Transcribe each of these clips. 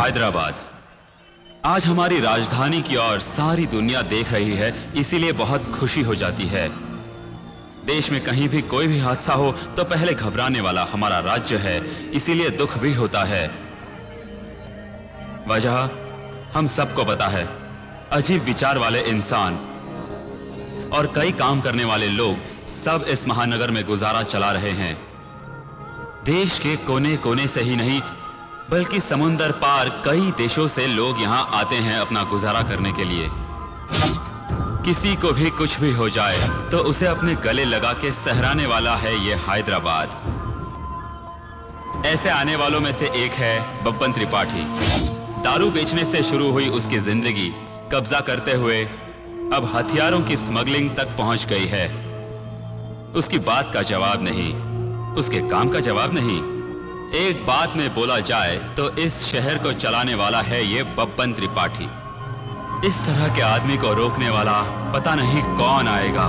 हैदराबाद आज हमारी राजधानी की ओर सारी दुनिया देख रही है, इसीलिए बहुत खुशी हो जाती है। देश में कहीं भी कोई भी हादसा हो तो पहले घबराने वाला हमारा राज्य है, इसीलिए दुख भी होता है। वजह हम सबको पता है। अजीब विचार वाले इंसान और कई काम करने वाले लोग सब इस महानगर में गुजारा चला रहे हैं। देश के कोने कोने से ही नहीं बल्कि समुंदर पार कई देशों से लोग यहां आते हैं अपना गुजारा करने के लिए। किसी को भी कुछ भी हो जाए तो उसे अपने गले लगा के सहराने वाला है ये हैदराबाद। ऐसे आने वालों में से एक है बब्बन त्रिपाठी। दारू बेचने से शुरू हुई उसकी जिंदगी कब्जा करते हुए अब हथियारों की स्मगलिंग तक पहुंच गई है। उसकी बात का जवाब नहीं, उसके काम का जवाब नहीं। एक बात में बोला जाए तो इस शहर को चलाने वाला है ये बब्बन त्रिपाठी। इस तरह के आदमी को रोकने वाला पता नहीं कौन आएगा।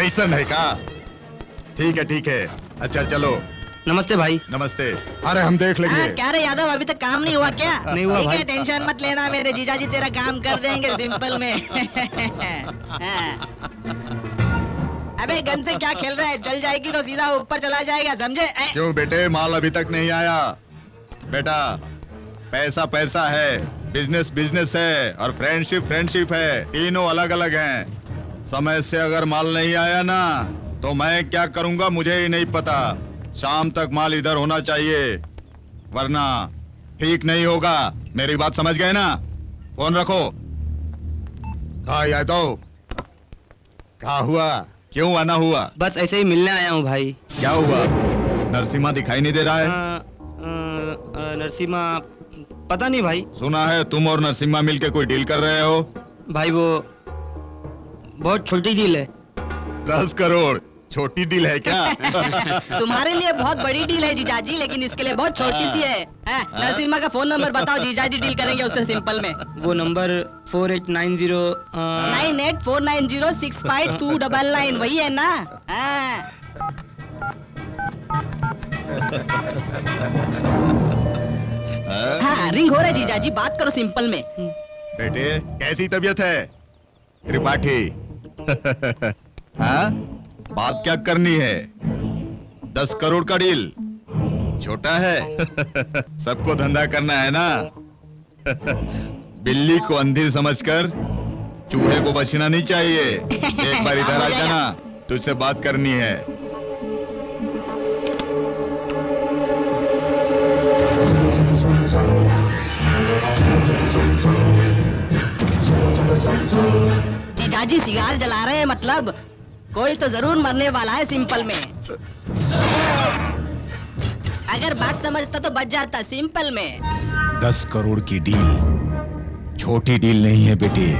ऐसा है का? ठीक है। अच्छा चलो। नमस्ते भाई। नमस्ते। अरे हम देख लेंगे। क्या रे यादव, अभी तक काम नहीं हुआ क्या? नहीं हुआ भाई। टेंशन मत लेना, मेरे जीजाजी तेरा काम कर देंगे सिंपल में। अबे गन से क्या खेल रहा है? चल जाएगी तो सीधा ऊपर चला जाएगा, समझे? क्यों बेटे, माल अभी तक नहीं आया? बेटा पैसा पैसा है, बिजनेस बिजनेस है और फ्रेंडशिप फ्रेंडशिप है, तीनों अलग अलग हैं। समय से अगर माल नहीं आया ना तो मैं क्या करूंगा मुझे ही नहीं पता। शाम तक माल इधर होना चाहिए वरना ठीक नहीं होगा। मेरी बात समझ गए ना? फोन रखो। कहा यादव, क्या हुआ? क्यों आना हुआ? बस ऐसे ही मिलने आया हूँ भाई। क्या हुआ? नरसिम्हा दिखाई नहीं दे रहा है? नरसिम्हा पता नहीं भाई। सुना है तुम और नरसिम्हा मिलके कोई डील कर रहे हो? भाई वो बहुत छोटी डील है। 10 करोड़ छोटी डील है क्या? तुम्हारे लिए बहुत बड़ी डील है जीजाजी, लेकिन इसके लिए बहुत छोटी सी है। नरसिम्हा का फोन नंबर बताओ, जीजाजी डील करेंगे उससे सिंपल में। वो नंबर 4890 9849065299 वही है ना? हाँ रिंग हो रहा है जीजाजी, बात करो सिंपल में। बेटे कैसी तबीयत है त्रिपाठी? हाँ बात क्या करनी है? 10 करोड़ का डील छोटा है। सबको धंधा करना है ना, बिल्ली को अंधी समझकर चूहे को बचना नहीं चाहिए। एक बार इधर आ जाना, तुझसे बात करनी है। जीजाजी सिगार जला रहे हैं, मतलब कोई तो जरूर मरने वाला है सिंपल में। अगर बात समझता तो बच जाता सिंपल में। 10 करोड़ की डील छोटी डील नहीं है बेटी।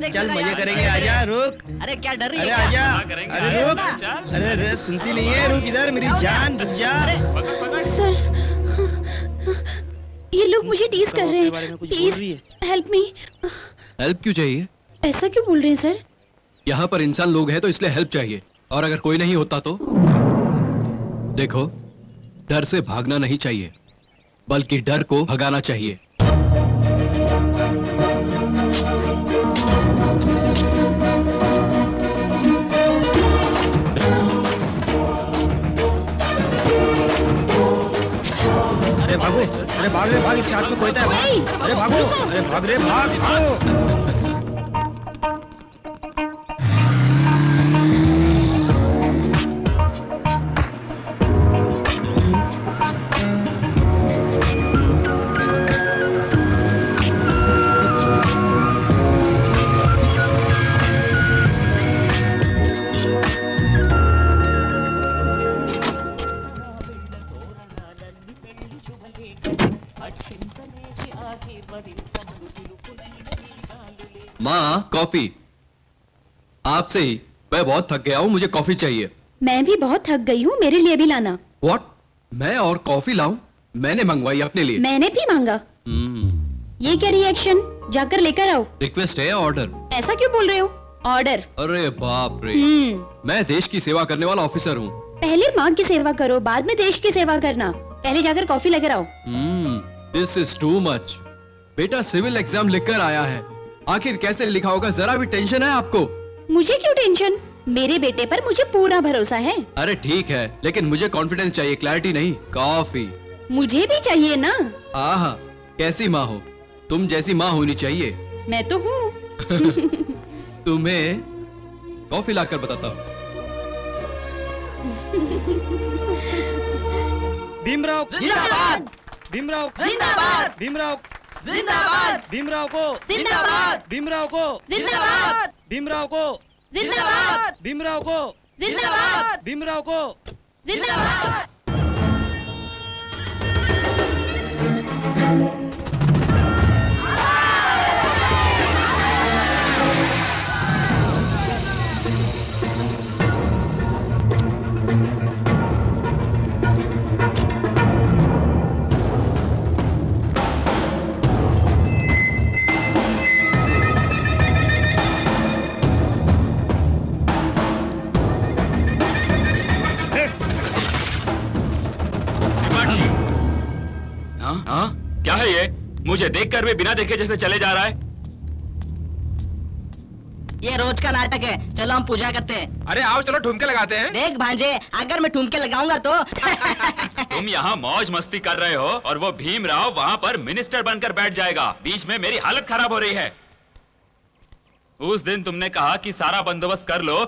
चल मजे करेंगे, आजा रुक। अरे क्या डर रही अरे है? आजा, करेंगे, अरे रुक। अरे सुनती नहीं है, रुक इधर मेरी जान, रुक जा। सर, ये लोग मुझे टीज कर रहे हैं। Please help me. हेल्प क्यों चाहिए? ऐसा क्यों बोल रहे हैं सर? यहाँ पर इंसान लोग हैं तो इसलिए हेल्प चाहिए, और अगर कोई नहीं होता तो? देखो, डर से भागना नहीं चाहिए, बल्कि डर को भगाना चाहिए। अरे भागो, अरे भाग रे भाग, इसके हाथ में कोयता है, भाग। अरे भागो, अरे भाग रे भाग, भागो। माँ, कॉफी। आपसे ही मैं बहुत थक गया हूँ, मुझे कॉफी चाहिए। मैं भी बहुत थक गई हूँ, मेरे लिए भी लाना। व्हाट? मैं और कॉफी लाऊं? मैंने मंगवाई अपने लिए। मैंने भी मांगा। ये क्या रिएक्शन? जाकर लेकर आओ। रिक्वेस्ट है, ऑर्डर। ऐसा क्यों बोल रहे हो? ऑर्डर। अरे बाप रे, मैं देश की सेवा करने वाला ऑफिसर हूँ। पहले माँ की सेवा करो, बाद में देश की सेवा करना। पहले जाकर कॉफी लेकर आओ। This is too much. बेटा सिविल एग्जाम लिखकर आया है, आखिर कैसे लिखा होगा? जरा भी टेंशन है आपको? मुझे क्यों टेंशन? मेरे बेटे पर मुझे पूरा भरोसा है। अरे ठीक है, लेकिन मुझे कॉन्फिडेंस चाहिए, क्लैरिटी नहीं। कॉफी मुझे भी चाहिए ना। आहा, कैसी माँ हो तुम? जैसी माँ होनी चाहिए। मैं तो हूँ। तुम्हें कॉफी लाकर बताता हूँ। भीमराव जिंदाबाद! भीमराव जिंदाबाद! भीमराव जिंदाबाद! भीमराव को जिंदाबाद! भीमराव को जिंदाबाद! भीमराव को जिंदाबाद! भीमराव को जिंदाबाद! भीमराव को जिंदाबाद! हाँ? क्या है ये? मुझे देखकर भी बिना देखे जैसे चले जा रहा है। ये रोज का नाटक है, चलो हम पूजा करते हैं। अरे आओ चलो ठुमके लगाते हैं। देख भांजे, अगर मैं ठुमके लगाऊंगा तो तुम यहाँ मौज मस्ती कर रहे हो और वो भीमराव वहाँ पर मिनिस्टर बनकर बैठ जाएगा। बीच में मेरी हालत खराब हो रही है। उस दिन तुमने कहा कि सारा बंदोबस्त कर लो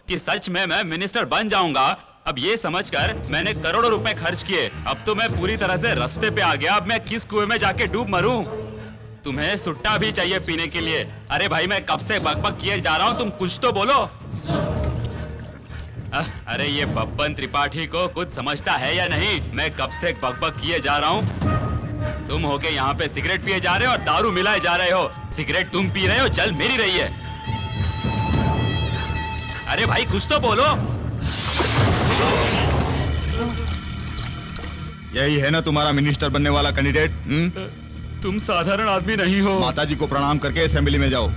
कि सच में मैं मिनिस्टर बन जाऊंगा। अब ये समझकर मैंने करोड़ों रुपए खर्च किए। अब तो मैं पूरी तरह से रास्ते पे आ गया। अब मैं किस कुएं में जाके डूब मरूं? तुम्हें सुट्टा भी चाहिए पीने के लिए? अरे भाई, मैं कब से बकबक किए जा रहा हूं, तुम कुछ तो बोलो। अरे ये बब्बन त्रिपाठी को कुछ समझता है या नहीं? मैं कब से बकबक किए जा रहा हूं। तुम होके यहाँ पे सिगरेट पिए जा रहे हो और दारू मिलाए जा रहे हो। सिगरेट तुम पी रहे हो, जल मेरी रही है। अरे भाई कुछ तो बोलो। यही है ना तुम्हारा मिनिस्टर बनने वाला कैंडिडेट? तुम साधारण आदमी नहीं हो। माताजी को प्रणाम करके असेंबली में जाओ।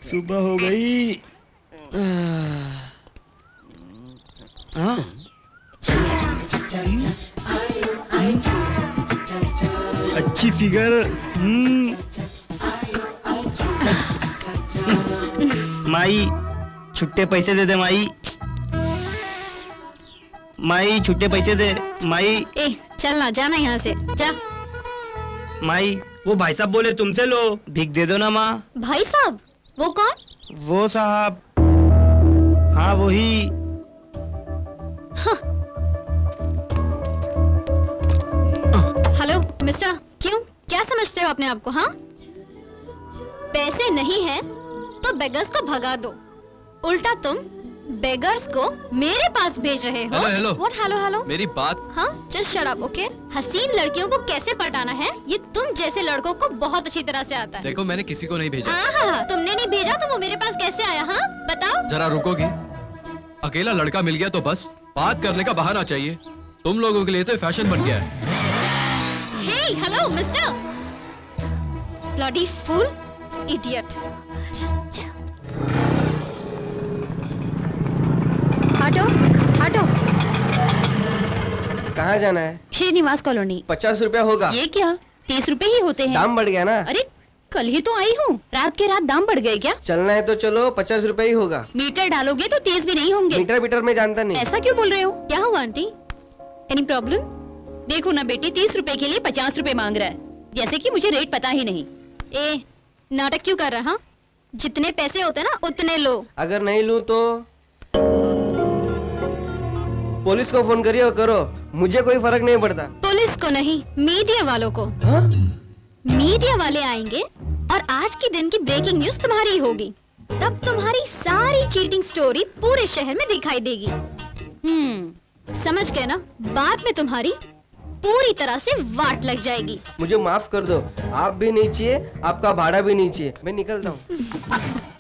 सुबह हो गई। हाँ? अच्छी फिगर। माई छुट्टे पैसे दे दे माई। माई छुट्टे पैसे दे माई। ए चल ना, जाना यहाँ से जा। माई वो भाई साहब बोले तुमसे लो, भीख दे दो ना माँ। भाई साहब वो कौन? वो साहब, हाँ वही। हेलो मिस्टर, क्यों क्या समझते हो अपने आप को? हाँ, पैसे नहीं है तो बेगर्स को भगा दो, उल्टा तुम बेगर्स को मेरे पास भेज रहे हो। Hello what? हेलो हेलो, मेरी बात। हाँ जस्ट शट अप, ओके? हसीन लड़कियों को कैसे पटाना है ये तुम जैसे लड़कों को बहुत अच्छी तरह से आता है। देखो मैंने किसी को नहीं भेजा। हाँ, तुमने नहीं भेजा तो वो मेरे पास कैसे आया? हाँ बताओ। जरा रुकोगी? अकेला लड़का मिल गया तो बस बात करने का बहाना चाहिए। तुम लोगों के लिए तो फैशन बन गया है। Hey hello mister, bloody fool, idiot. हटो हटो। कहाँ जाना है? श्रीनिवास कॉलोनी। 50 रुपया होगा। ये क्या, 30 रुपए ही होते हैं? दाम बढ़ गया ना। अरे कल ही तो आई हूँ, रात के रात दाम बढ़ गए क्या? चलना है तो चलो, 50 रुपए ही होगा। मीटर डालोगे तो 30 भी नहीं होंगे। मीटर में जानता नहीं। ऐसा क्यों बोल रहे हो? क्या हुआ आंटी, एनी प्रॉब्लम? देखो ना बेटी, 30 रुपए के लिए 50 रुपए मांग रहा है, जैसे कि मुझे रेट पता ही नहीं। ए नाटक क्यों कर रहा? जितने पैसे होते ना उतने लो। अगर नहीं लूँ तो पुलिस को फोन करिए और करो, मुझे कोई फर्क नहीं पड़ता। पुलिस को नहीं, मीडिया वालों को। हाँ? मीडिया वाले आएंगे और आज के दिन की ब्रेकिंग न्यूज तुम्हारी होगी। तब तुम्हारी सारी चीटिंग स्टोरी पूरे शहर में दिखाई देगी। समझ गए ना? बाद में तुम्हारी पूरी तरह से वाट लग जाएगी। मुझे माफ कर दो, आप भी नहीं चाहिए, आपका भाड़ा भी नहीं चाहिए, मैं निकलता हूँ।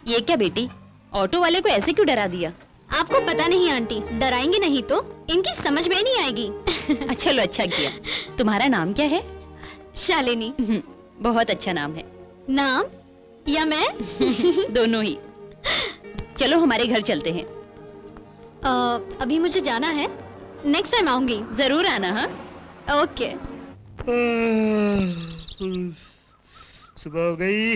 ये क्या बेटी, ऑटो वाले को ऐसे क्यों डरा दिया? आपको पता नहीं आंटी, डराएंगे नहीं तो इनकी समझ में नहीं आएगी। चलो अच्छा किया। तुम्हारा नाम क्या है? शालिनी। बहुत अच्छा नाम है। नाम या मैं? दोनों ही। चलो हमारे घर चलते हैं। अभी मुझे जाना है, नेक्स्ट टाइम आऊंगी। जरूर आना। हाँ ओके। सुबह हो गई।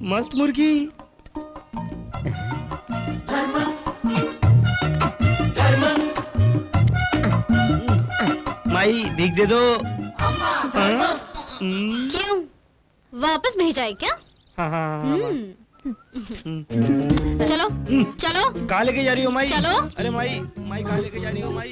मस्त मुर्गी। माई भीख दे दो। क्यों, वापस भेजा है क्या? हाँ हाँ हाँ। चलो चलो। कहाँ लेके जा रही हो माई? चलो। अरे माई, माई कहाँ लेके जा रही हो माई?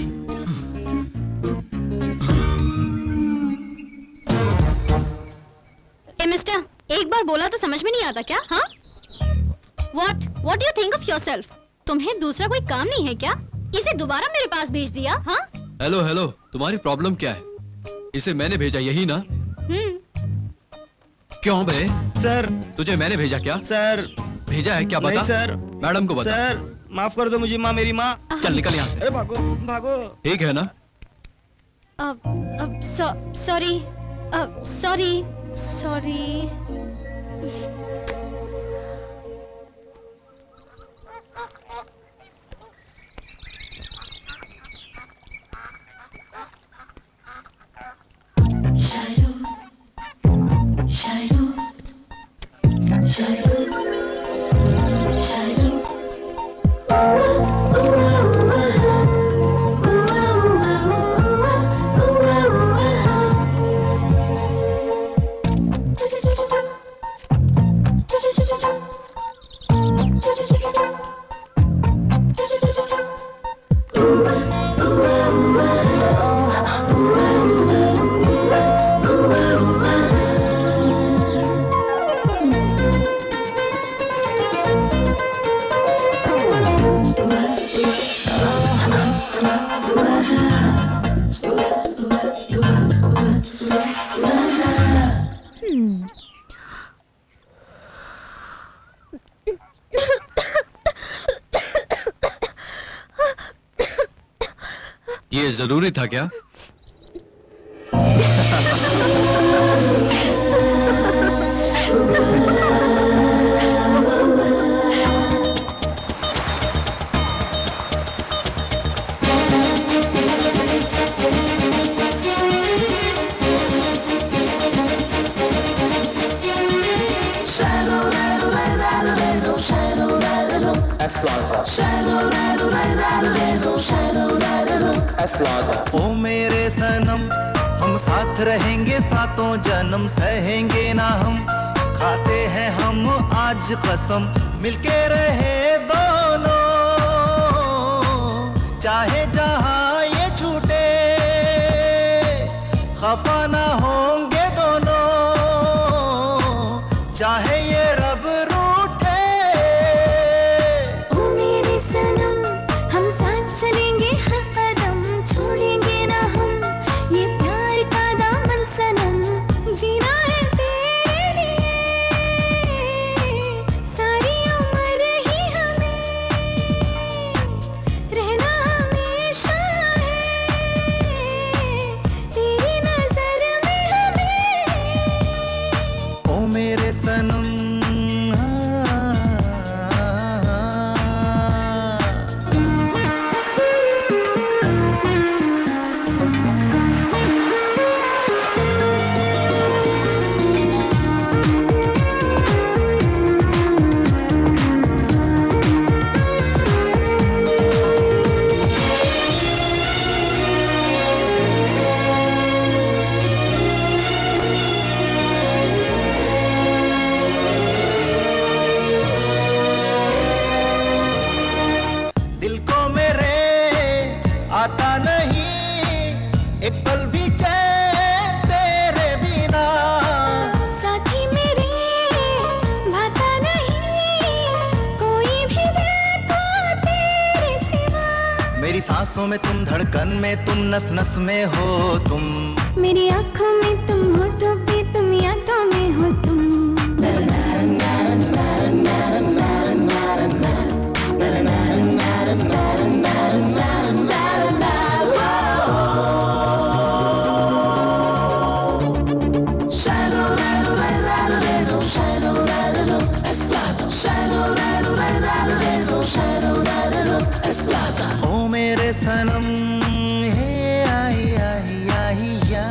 ए मिस्टर, एक बार बोला तो समझ में नहीं आता क्या? हाँ, What do you think of yourself? तुम्हें दूसरा कोई काम नहीं है क्या? इसे दोबारा मेरे पास भेज दिया। हाँ हेलो, तुम्हारी प्रॉब्लम क्या है? इसे मैंने भेजा यही ना? क्यों बे? सर तुझे मैंने भेजा क्या? सर भेजा है क्या? बता। नहीं सर। मैडम को बता। सर माफ कर दो मुझे माँ, मेरी माँ। चल निकल यहाँ से। अरे भागो भागो। ठीक है ना? सॉरी। ये जरूरी था क्या? ओ मेरे सनम, हम साथ रहेंगे सातों जन्म, सहेंगे ना हम, खाते हैं हम आज कसम, मिलके रहे दोनों, चाहे जहां ये छूटे, खफा ना होंगे दोनों, चाहे ये रब रूठे। ओ मेरे सनम, हम साथ चलेंगे हर कदम, छोड़ेंगे ना हम ये प्यार का दामन सनम, जीना है तेरे लिए सारी उम्र ही हमें, रहना हमेशा है तेरी नजर में हमें। ओ मेरे सनम, दिल को मेरे आता नहीं एक पल भी चैन तेरे बिना, साथी मेरे भाता नहीं कोई भी दिल को तेरे सिवा, मेरी सांसों में तुम, धड़कन में तुम, नस नस में हो तुम, मेरी आंखों में तुम, होठों पे तुम, यादों में हो तुम। ओ मेरे सनम, हे आई आई आई या।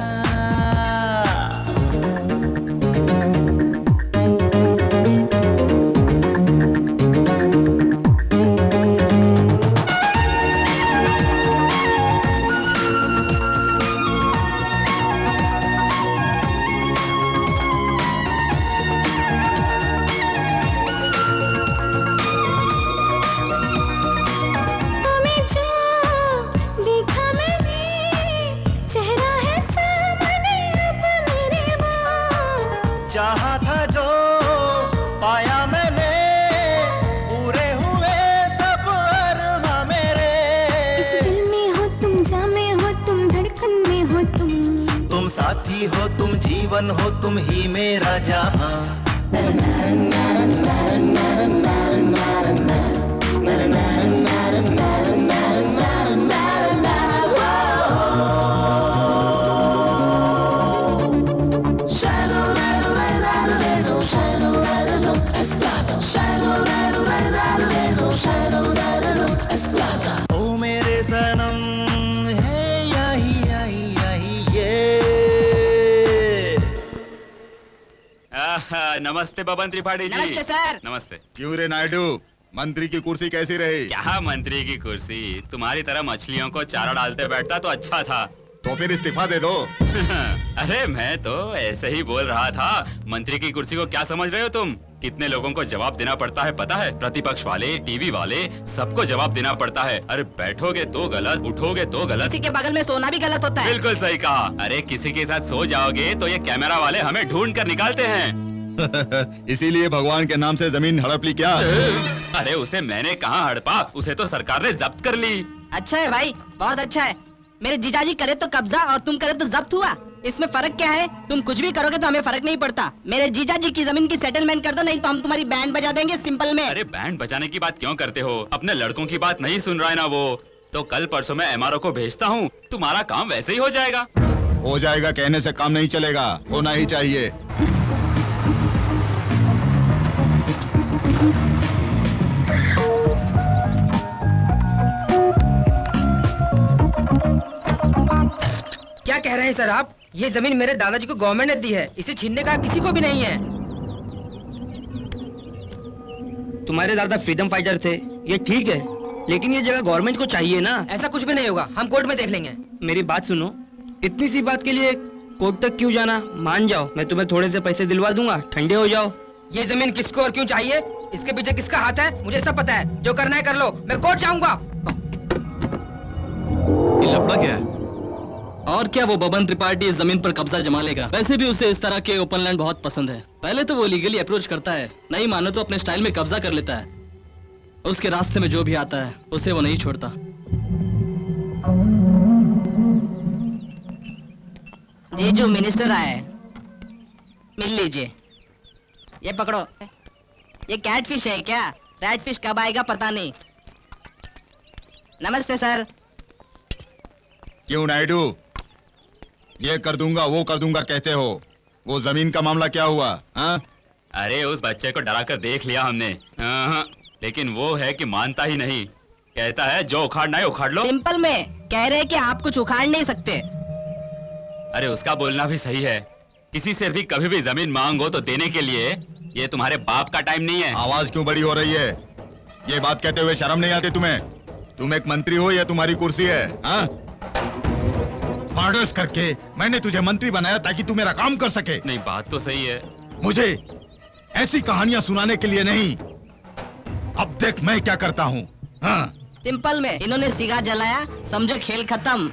हमें जो देखा मैंने, चेहरा है सामने अब मेरे वो, चाहा था जो पाया मैंने, पूरे हुए सब अरमा मेरे, इस दिल में हो तुम, जा में हो तुम, धड़कन में हो तुम साथी हो तुम, जीवन हो तुम ही मेरा जहां। ओ मेरे सनम, हे याही याही याही ये। नमस्ते बबन त्रिपाठी जी। नमस्ते सर। नमस्ते। क्यों रे नायडू, मंत्री की कुर्सी कैसी रही? क्या मंत्री की कुर्सी, तुम्हारी तरह मछलियों को चारा डालते बैठता तो अच्छा था। तो फिर इस्तीफा दे दो। अरे मैं तो ऐसे ही बोल रहा था। मंत्री की कुर्सी को क्या समझ रहे हो तुम? कितने लोगों को जवाब देना पड़ता है पता है? प्रतिपक्ष वाले, टीवी वाले, सबको जवाब देना पड़ता है। अरे बैठोगे तो गलत, उठोगे तो गलत। किसी के बगल में सोना भी गलत होता है। बिल्कुल सही कहा। अरे किसी के साथ सो जाओगे तो ये कैमरा वाले हमें ढूंढ कर निकालते हैं। इसीलिए भगवान के नाम से जमीन हड़प ली क्या? अरे उसे मैंने कहाँ हड़पा, उसे तो सरकार ने जब्त कर ली। अच्छा है भाई, बहुत अच्छा है। मेरे जीजाजी करे तो कब्जा और तुम करे तो जब्त हुआ, इसमें फर्क क्या है? तुम कुछ भी करोगे तो हमें फर्क नहीं पड़ता। मेरे जीजाजी की जमीन की सेटलमेंट कर दो, नहीं तो हम तुम्हारी बैंड बजा देंगे सिंपल में। अरे बैंड बजाने की बात क्यों करते हो? अपने लड़कों की बात नहीं सुन रहा है ना वो? तो कल परसों मैं एमआरओ को भेजता हूँ, तुम्हारा काम वैसे ही हो जाएगा। हो जाएगा कहने से काम नहीं चलेगा, होना ही चाहिए। क्या कह रहे हैं सर आप? ये जमीन मेरे दादाजी को गवर्नमेंट ने दी है, इसे छीनने का किसी को भी नहीं है। तुम्हारे दादा फ्रीडम फाइटर थे, ये ठीक है, लेकिन ये जगह गवर्नमेंट को चाहिए ना। ऐसा कुछ भी नहीं होगा, हम कोर्ट में देख लेंगे। मेरी बात सुनो, इतनी सी बात के लिए कोर्ट तक क्यों जाना? मान जाओ, मैं तुम्हें थोड़े से पैसे दिलवा दूंगा, ठंडे हो जाओ। ये जमीन किसको और क्यों चाहिए, इसके पीछे किसका हाथ है, मुझे सब पता है। जो करना है कर लो, मैं कोर्ट जाऊंगा। ये लफड़ा क्या है? और क्या वो बबन त्रिपाठी इस जमीन पर कब्जा जमा लेगा? वैसे भी उसे इस तरह के ओपन लैंड बहुत पसंद है। पहले तो वो लीगली अप्रोच करता है, नहीं मानो तो अपने स्टाइल में कब्जा कर लेता है। उसके रास्ते में जो भी आता है उसे वो नहीं छोड़ता। ये जो मिनिस्टर आए, मिल लीजिए। ये पकड़ो। ये कैटफिश है क्या? रैटफिश कब आएगा पता नहीं। नमस्ते सर। क्यों नायडू, ये कर दूंगा वो कर दूंगा कहते हो, वो जमीन का मामला क्या हुआ? हाँ? अरे उस बच्चे को डरा कर देख लिया हमने, लेकिन वो है कि मानता ही नहीं। कहता है जो उखाड़ना है उखाड़ लो। सिंपल में कह रहे हैं कि आप कुछ उखाड़ नहीं सकते। अरे उसका बोलना भी सही है। किसी से भी कभी भी जमीन मांगो तो देने के लिए ये तुम्हारे बाप का टाइम नहीं है। आवाज क्यों बड़ी हो रही है? ये बात कहते हुए शर्म नहीं आती तुम्हें? तुम एक मंत्री हो, या तुम्हारी कुर्सी है? हाँ? मर्डर्स करके मैंने तुझे मंत्री बनाया ताकि तू मेरा काम कर सके। नहीं, बात तो सही है। मुझे ऐसी कहानियां सुनाने के लिए नहीं, अब देख मैं क्या करता हूँ। हाँ? सिंपल में इन्होंने सिगार जलाया, समझो खेल खत्म।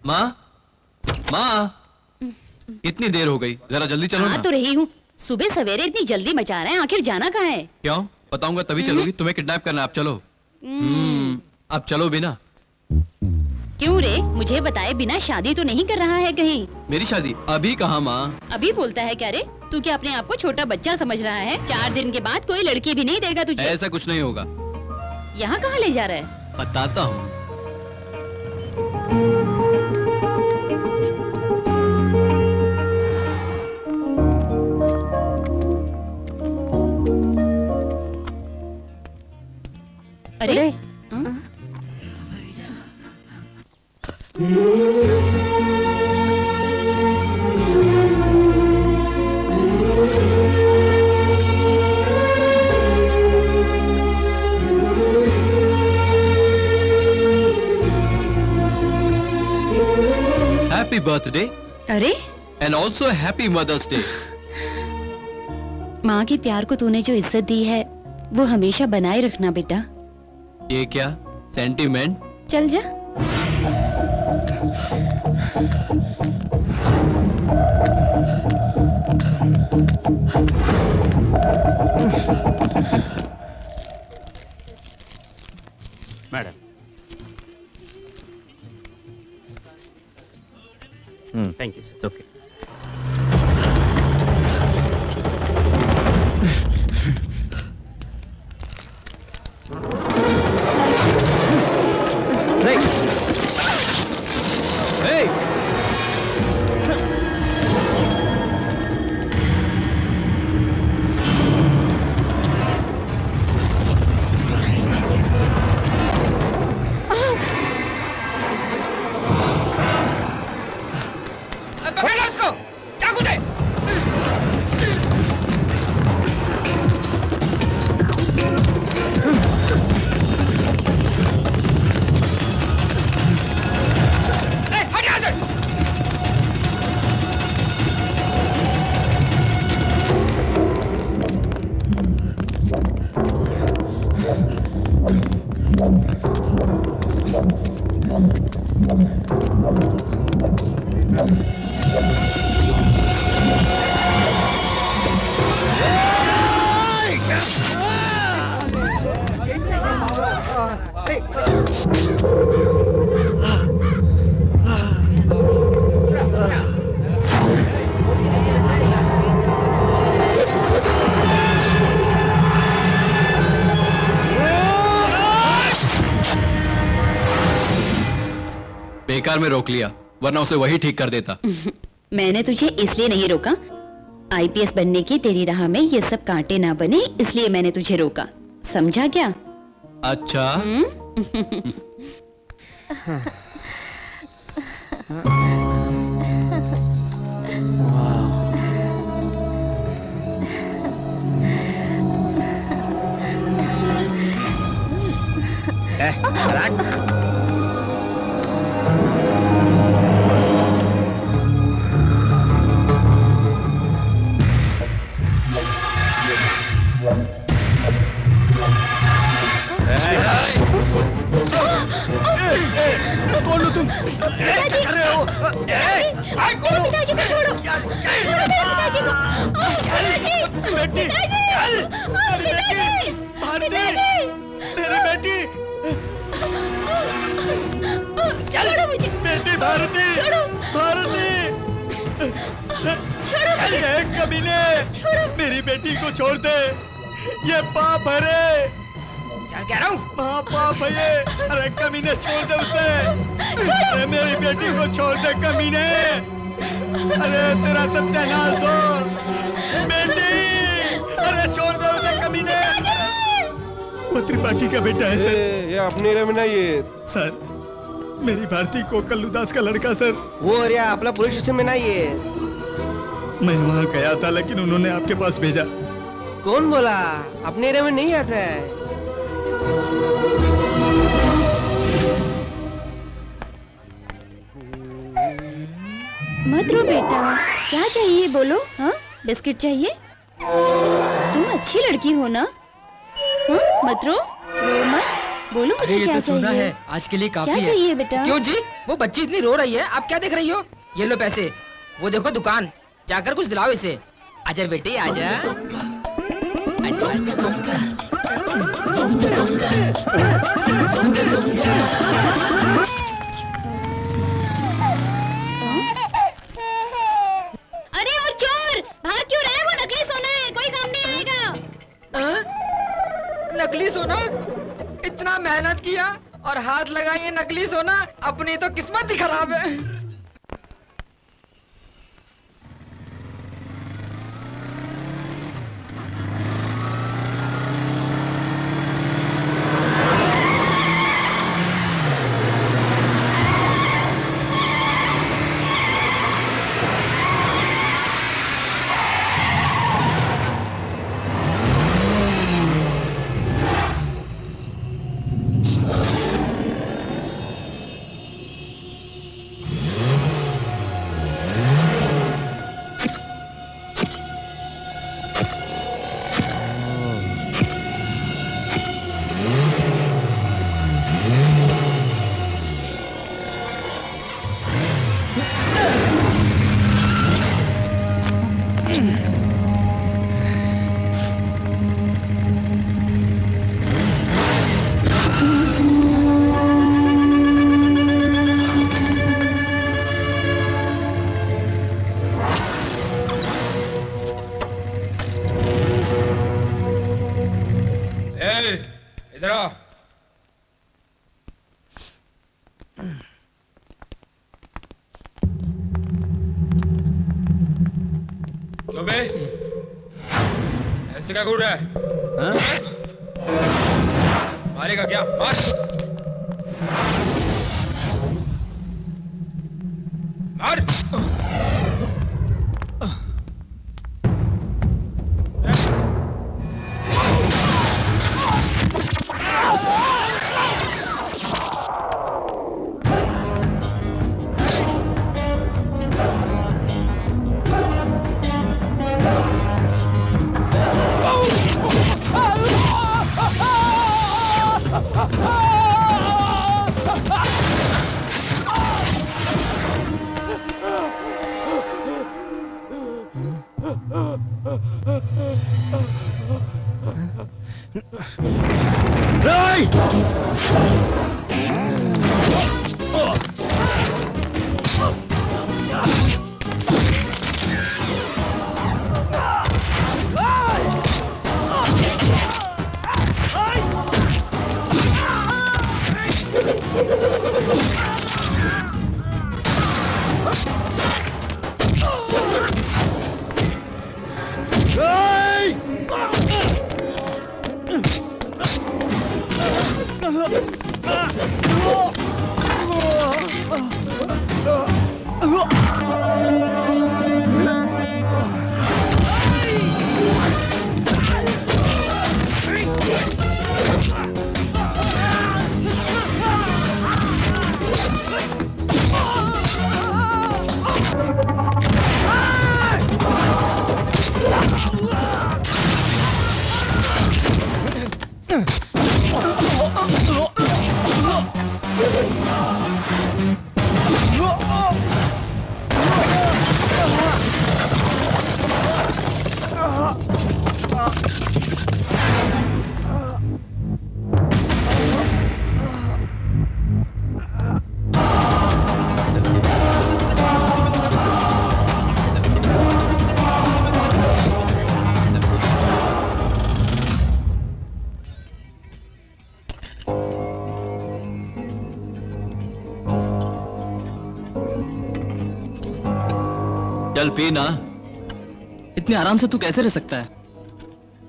माँ, माँ, इतनी देर हो गई, जरा जल्दी चलो ना। तो रही हूँ। सुबह सवेरे इतनी जल्दी मचा रहे हैं, आखिर जाना कहाँ है? क्यों? बताऊंगा तभी चलोगी? तुम्हें किडनैप करना है, आप चलो। अब चलो बिना। क्यों रे? मुझे बताए बिना शादी तो नहीं कर रहा है कहीं? मेरी शादी अभी कहाँ माँ? अभी बोलता है क्या रे? तू क्या अपने आप को छोटा बच्चा समझ रहा है? 4 दिन के बाद कोई लड़की भी नहीं देगा तुझे। ऐसा कुछ नहीं होगा। यहाँ कहाँ ले जा रहा है? बताता हूँ। अरे हैप्पी बर्थडे अरे and also happy mother's day. माँ के प्यार को तूने जो इज्जत दी है वो हमेशा बनाए रखना बेटा। ये क्या सेंटीमेंट? चल जा। Madam. Thank you sir. Okay. बेकार में रोक लिया, वरना उसे वही ठीक कर देता। मैंने तुझे इसलिए नहीं रोका, आईपीएस बनने की तेरी राह में ये सब कांटे ना बने, इसलिए मैंने तुझे रोका, समझा क्या? अच्छा। कौन हो तुम? कर रहे हो? पिताजी को छोड़ो, छोड़ो मेरे पिताजी को। बेटी, मेरी बेटी, छोड़ो मुझे, बेटी भारती, भारती, कमीने, मेरी बेटी को छोड़ दे, ये पाप है रे। क्या कह रहा हूँ? पाप है ये। अरे कमीने छोड़ दे उसे, अरे मेरी बेटी को छोड़ दे कमीने, अरे तेरा सत्यानाश हो बेटी, अरे छोड़ दे उसे कमीने। वो त्रिपाठी का बेटा है सर। ये अपने एरिया में नहीं है सर, मेरी भारती को कल्लूदास का लड़का सर। वो एरिया अपना पुलिस स्टेशन में नहीं है। मैं वहाँ गया था लेकिन उन्होंने आपके पास भेजा। कौन बोला? अपने एरिया में नहीं आता है। मत रो बेटा, क्या चाहिए बोलो? हाँ, बिस्किट चाहिए? तुम अच्छी लड़की हो ना? हाँ, मत रो, रो मत, बोलो मुझे क्या चाहिए? है, आज के लिए काफी क्या है। चाहिए बेटा? क्यों जी? वो बच्ची इतनी रो रही है, आप क्या देख रही हो? ये लो पैसे, वो देखो दुकान, जाकर कुछ दिलाओ इसे। आजा बेटी आजा, आजा, अरे वो चोर भाग क्यों रहा है? वो नकली सोना है, कोई काम नहीं आएगा। नकली सोना? इतना मेहनत किया और हाथ लगाए नकली सोना, अपनी तो किस्मत ही खराब है। इधर आओ। तो बे ऐसे क्या घूर रहा है? मारेगा क्या? मार। मार। चल पी ना। इतने आराम से तू कैसे रह सकता है?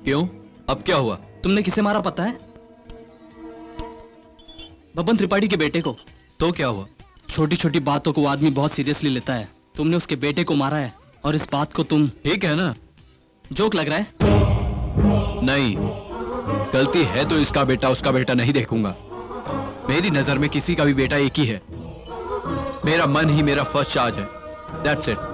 क्यों? अब क्या हुआ? तुमने किसे मारा पता है? बबन त्रिपाठी के बेटे को। तो क्या हुआ? छोटी छोटी बातों को आदमी बहुत सीरियसली लेता है। तुमने उसके बेटे को मारा है और इस बात को तुम ठीक है ना? जोक लग रहा है? नहीं, गलती है तो इसका बेटा उसका बेटा नहीं देखूंगा। मेरी नजर में किसी का भी बेटा एक ही है। मेरा मन ही मेरा फर्स्ट चार्ज है। That's it.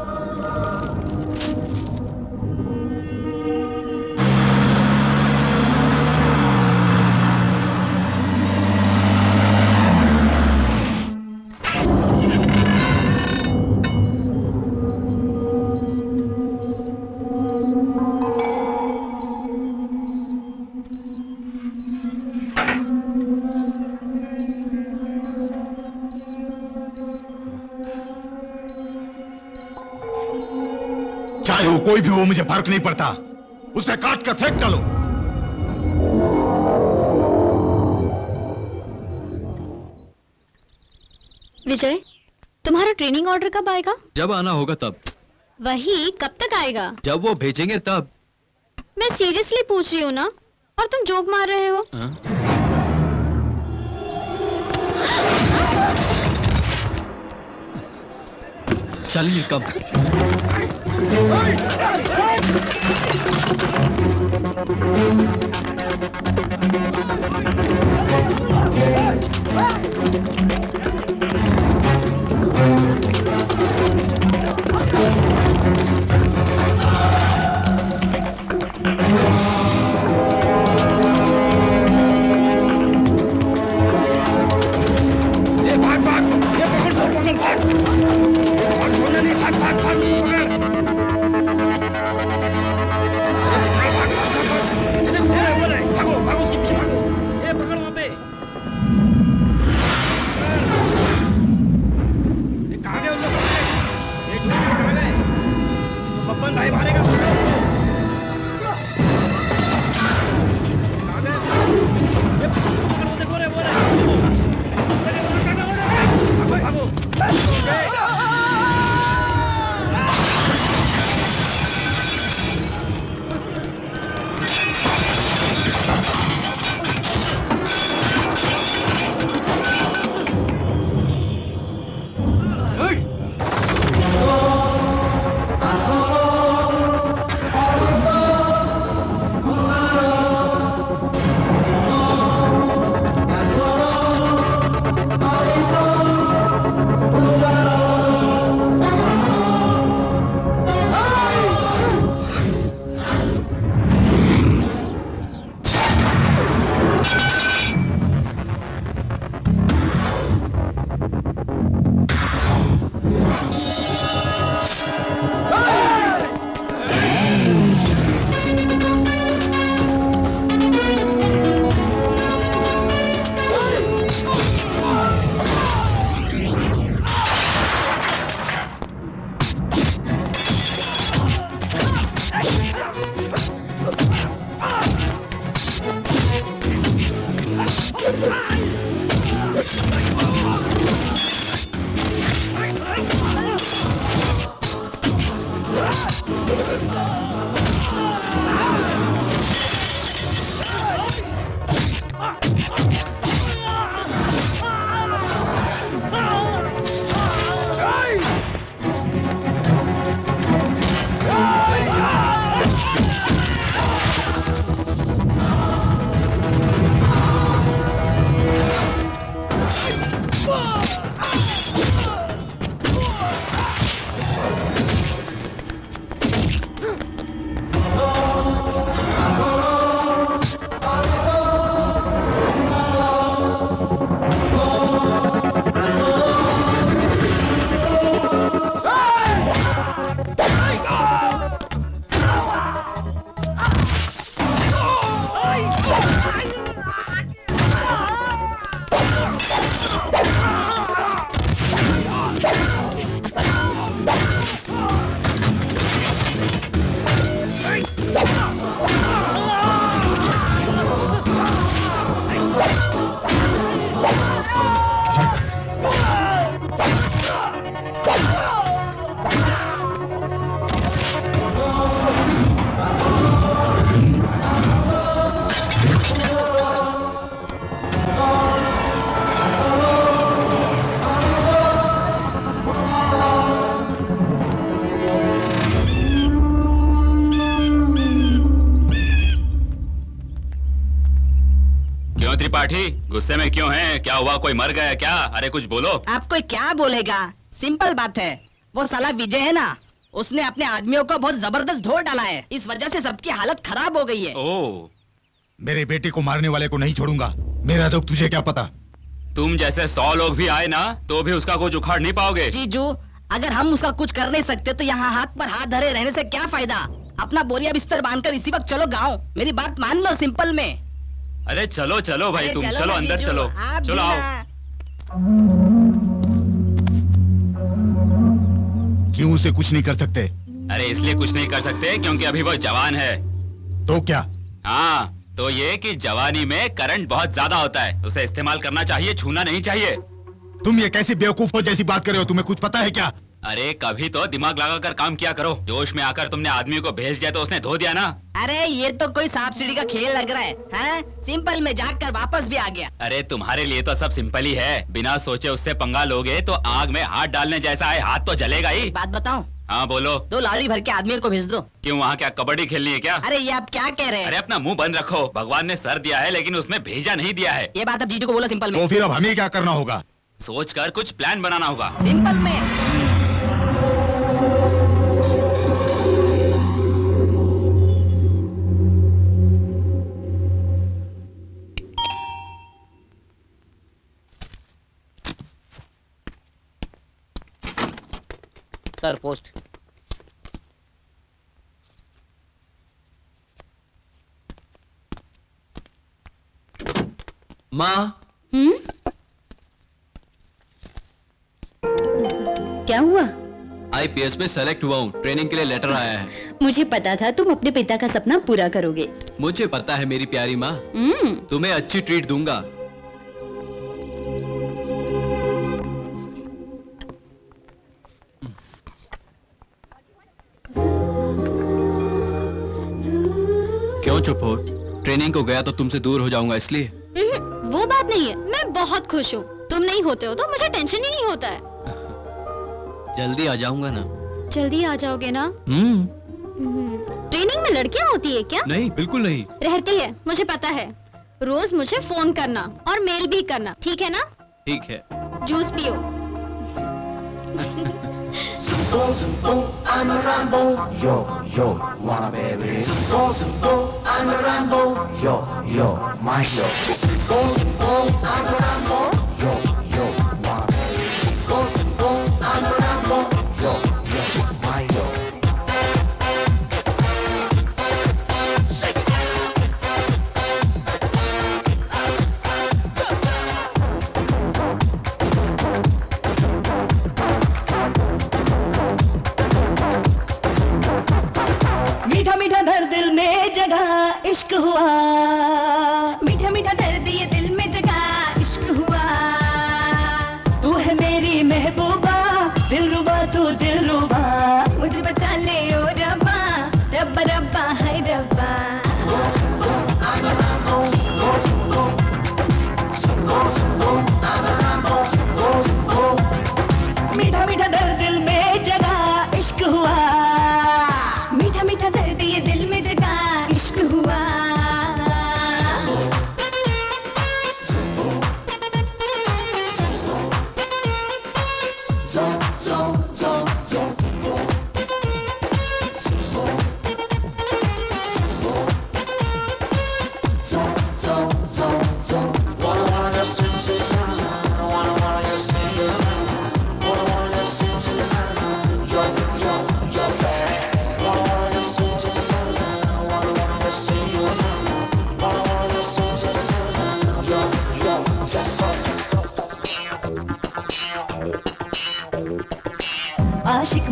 चाहे वो कोई भी हो, मुझे फर्क नहीं पड़ता। उसे काट कर फेंक डालो। विजय, तुम्हारा ट्रेनिंग ऑर्डर कब आएगा? जब आना होगा तब। वही कब तक आएगा? जब वो भेजेंगे तब। मैं सीरियसली पूछ रही हूँ ना, और तुम जोक मार रहे हो। चलिए कब? ये भाग भाग, ये पकड़ सो पकड़ भाग, ये भाग छोड़ना नहीं, भाग भाग भाग उसको पकड़। अरे भाग भाग भाग भाग, ये देखो त्रिपाठी गुस्से में क्यों हैं? क्या हुआ? कोई मर गया क्या? अरे कुछ बोलो। आप कोई क्या बोलेगा? सिंपल बात है, वो साला विजय है ना, उसने अपने आदमियों को बहुत जबरदस्त ढोर डाला है। इस वजह से सबकी हालत खराब हो गई है। ओह, मेरे बेटे को मारने वाले को नहीं छोड़ूंगा। मेरा दुख तुझे क्या पता? तुम जैसे 100 लोग भी आए ना तो भी उसका कुछ उखाड़ नहीं पाओगे। जीजू, अगर हम उसका कुछ कर नहीं सकते तो यहाँ हाथ पर हाथ धरे रहने से क्या फायदा? अपना बोरिया बिस्तर बांधकर इसी वक्त चलो गाँव। मेरी बात मान लो, सिंपल में। अरे चलो चलो भाई, तुम चलो अंदर जीजू, चलो। आप चलो भी आओ। ना। क्यों उसे कुछ नहीं कर सकते? अरे इसलिए कुछ नहीं कर सकते क्योंकि अभी वो जवान है। तो क्या? हाँ, तो ये कि जवानी में करंट बहुत ज्यादा होता है, उसे इस्तेमाल करना चाहिए, छूना नहीं चाहिए। तुम ये कैसी बेवकूफों जैसी बात कर रहे हो? तुम्हें कुछ पता है क्या? अरे कभी तो दिमाग लगाकर काम किया करो। जोश में आकर तुमने आदमी को भेज दिया तो उसने धो दिया ना। अरे ये तो कोई सांप सीढ़ी का खेल लग रहा है, हैं? सिंपल में जाकर वापस भी आ गया। अरे तुम्हारे लिए तो सब सिंपल ही है। बिना सोचे उससे पंगा लोगे तो आग में हाथ डालने जैसा है, हाथ तो जलेगा ही। बात बताऊं? हाँ बोलो। 2 लॉरी भर के आदमियों को भेज दो। क्यों, वहाँ क्या कबड्डी खेलनी है क्या? अरे ये आप क्या कह रहे हैं? अरे अपना मुंह बंद रखो। भगवान ने सर दिया है लेकिन उसमें भेजा नहीं दिया है। ये बात अब जीजू को बोलो सिंपल में। तो फिर अब हमें क्या करना होगा? सोच कर कुछ प्लान बनाना होगा। सिंपल में। Sir post. माँ, क्या हुआ? आईपीएस में सेलेक्ट हुआ हूँ। ट्रेनिंग के लिए लेटर आया है। मुझे पता था तुम अपने पिता का सपना पूरा करोगे। मुझे पता है मेरी प्यारी माँ, तुम्हें अच्छी ट्रीट दूंगा। क्यों चुप हो? ट्रेनिंग को गया तो तुमसे दूर हो जाऊंगा इसलिए। वो बात नहीं है, मैं बहुत खुश हूँ। तुम नहीं होते हो तो मुझे टेंशन ही नहीं होता है। जल्दी आ जाऊंगा ना। जल्दी आ जाओगे ना? ट्रेनिंग में लड़कियाँ होती है क्या? नहीं, बिल्कुल नहीं। रहती है, मुझे पता है। रोज मुझे फोन करना और मेल भी करना, ठीक है ना? ठीक है। जूस पियो। I'm a Rambo. Yo, yo, wanna baby. I'm a Rambo. Yo, yo, my yo. I'm a Rambo. Yo, yo, wanna baby. I'm a Rambo. Yo, yo, my yo. मीठा मीठा धर दिल में जगह इश्क हुआ। मीठा मीठा दर्द ये दिल में जगा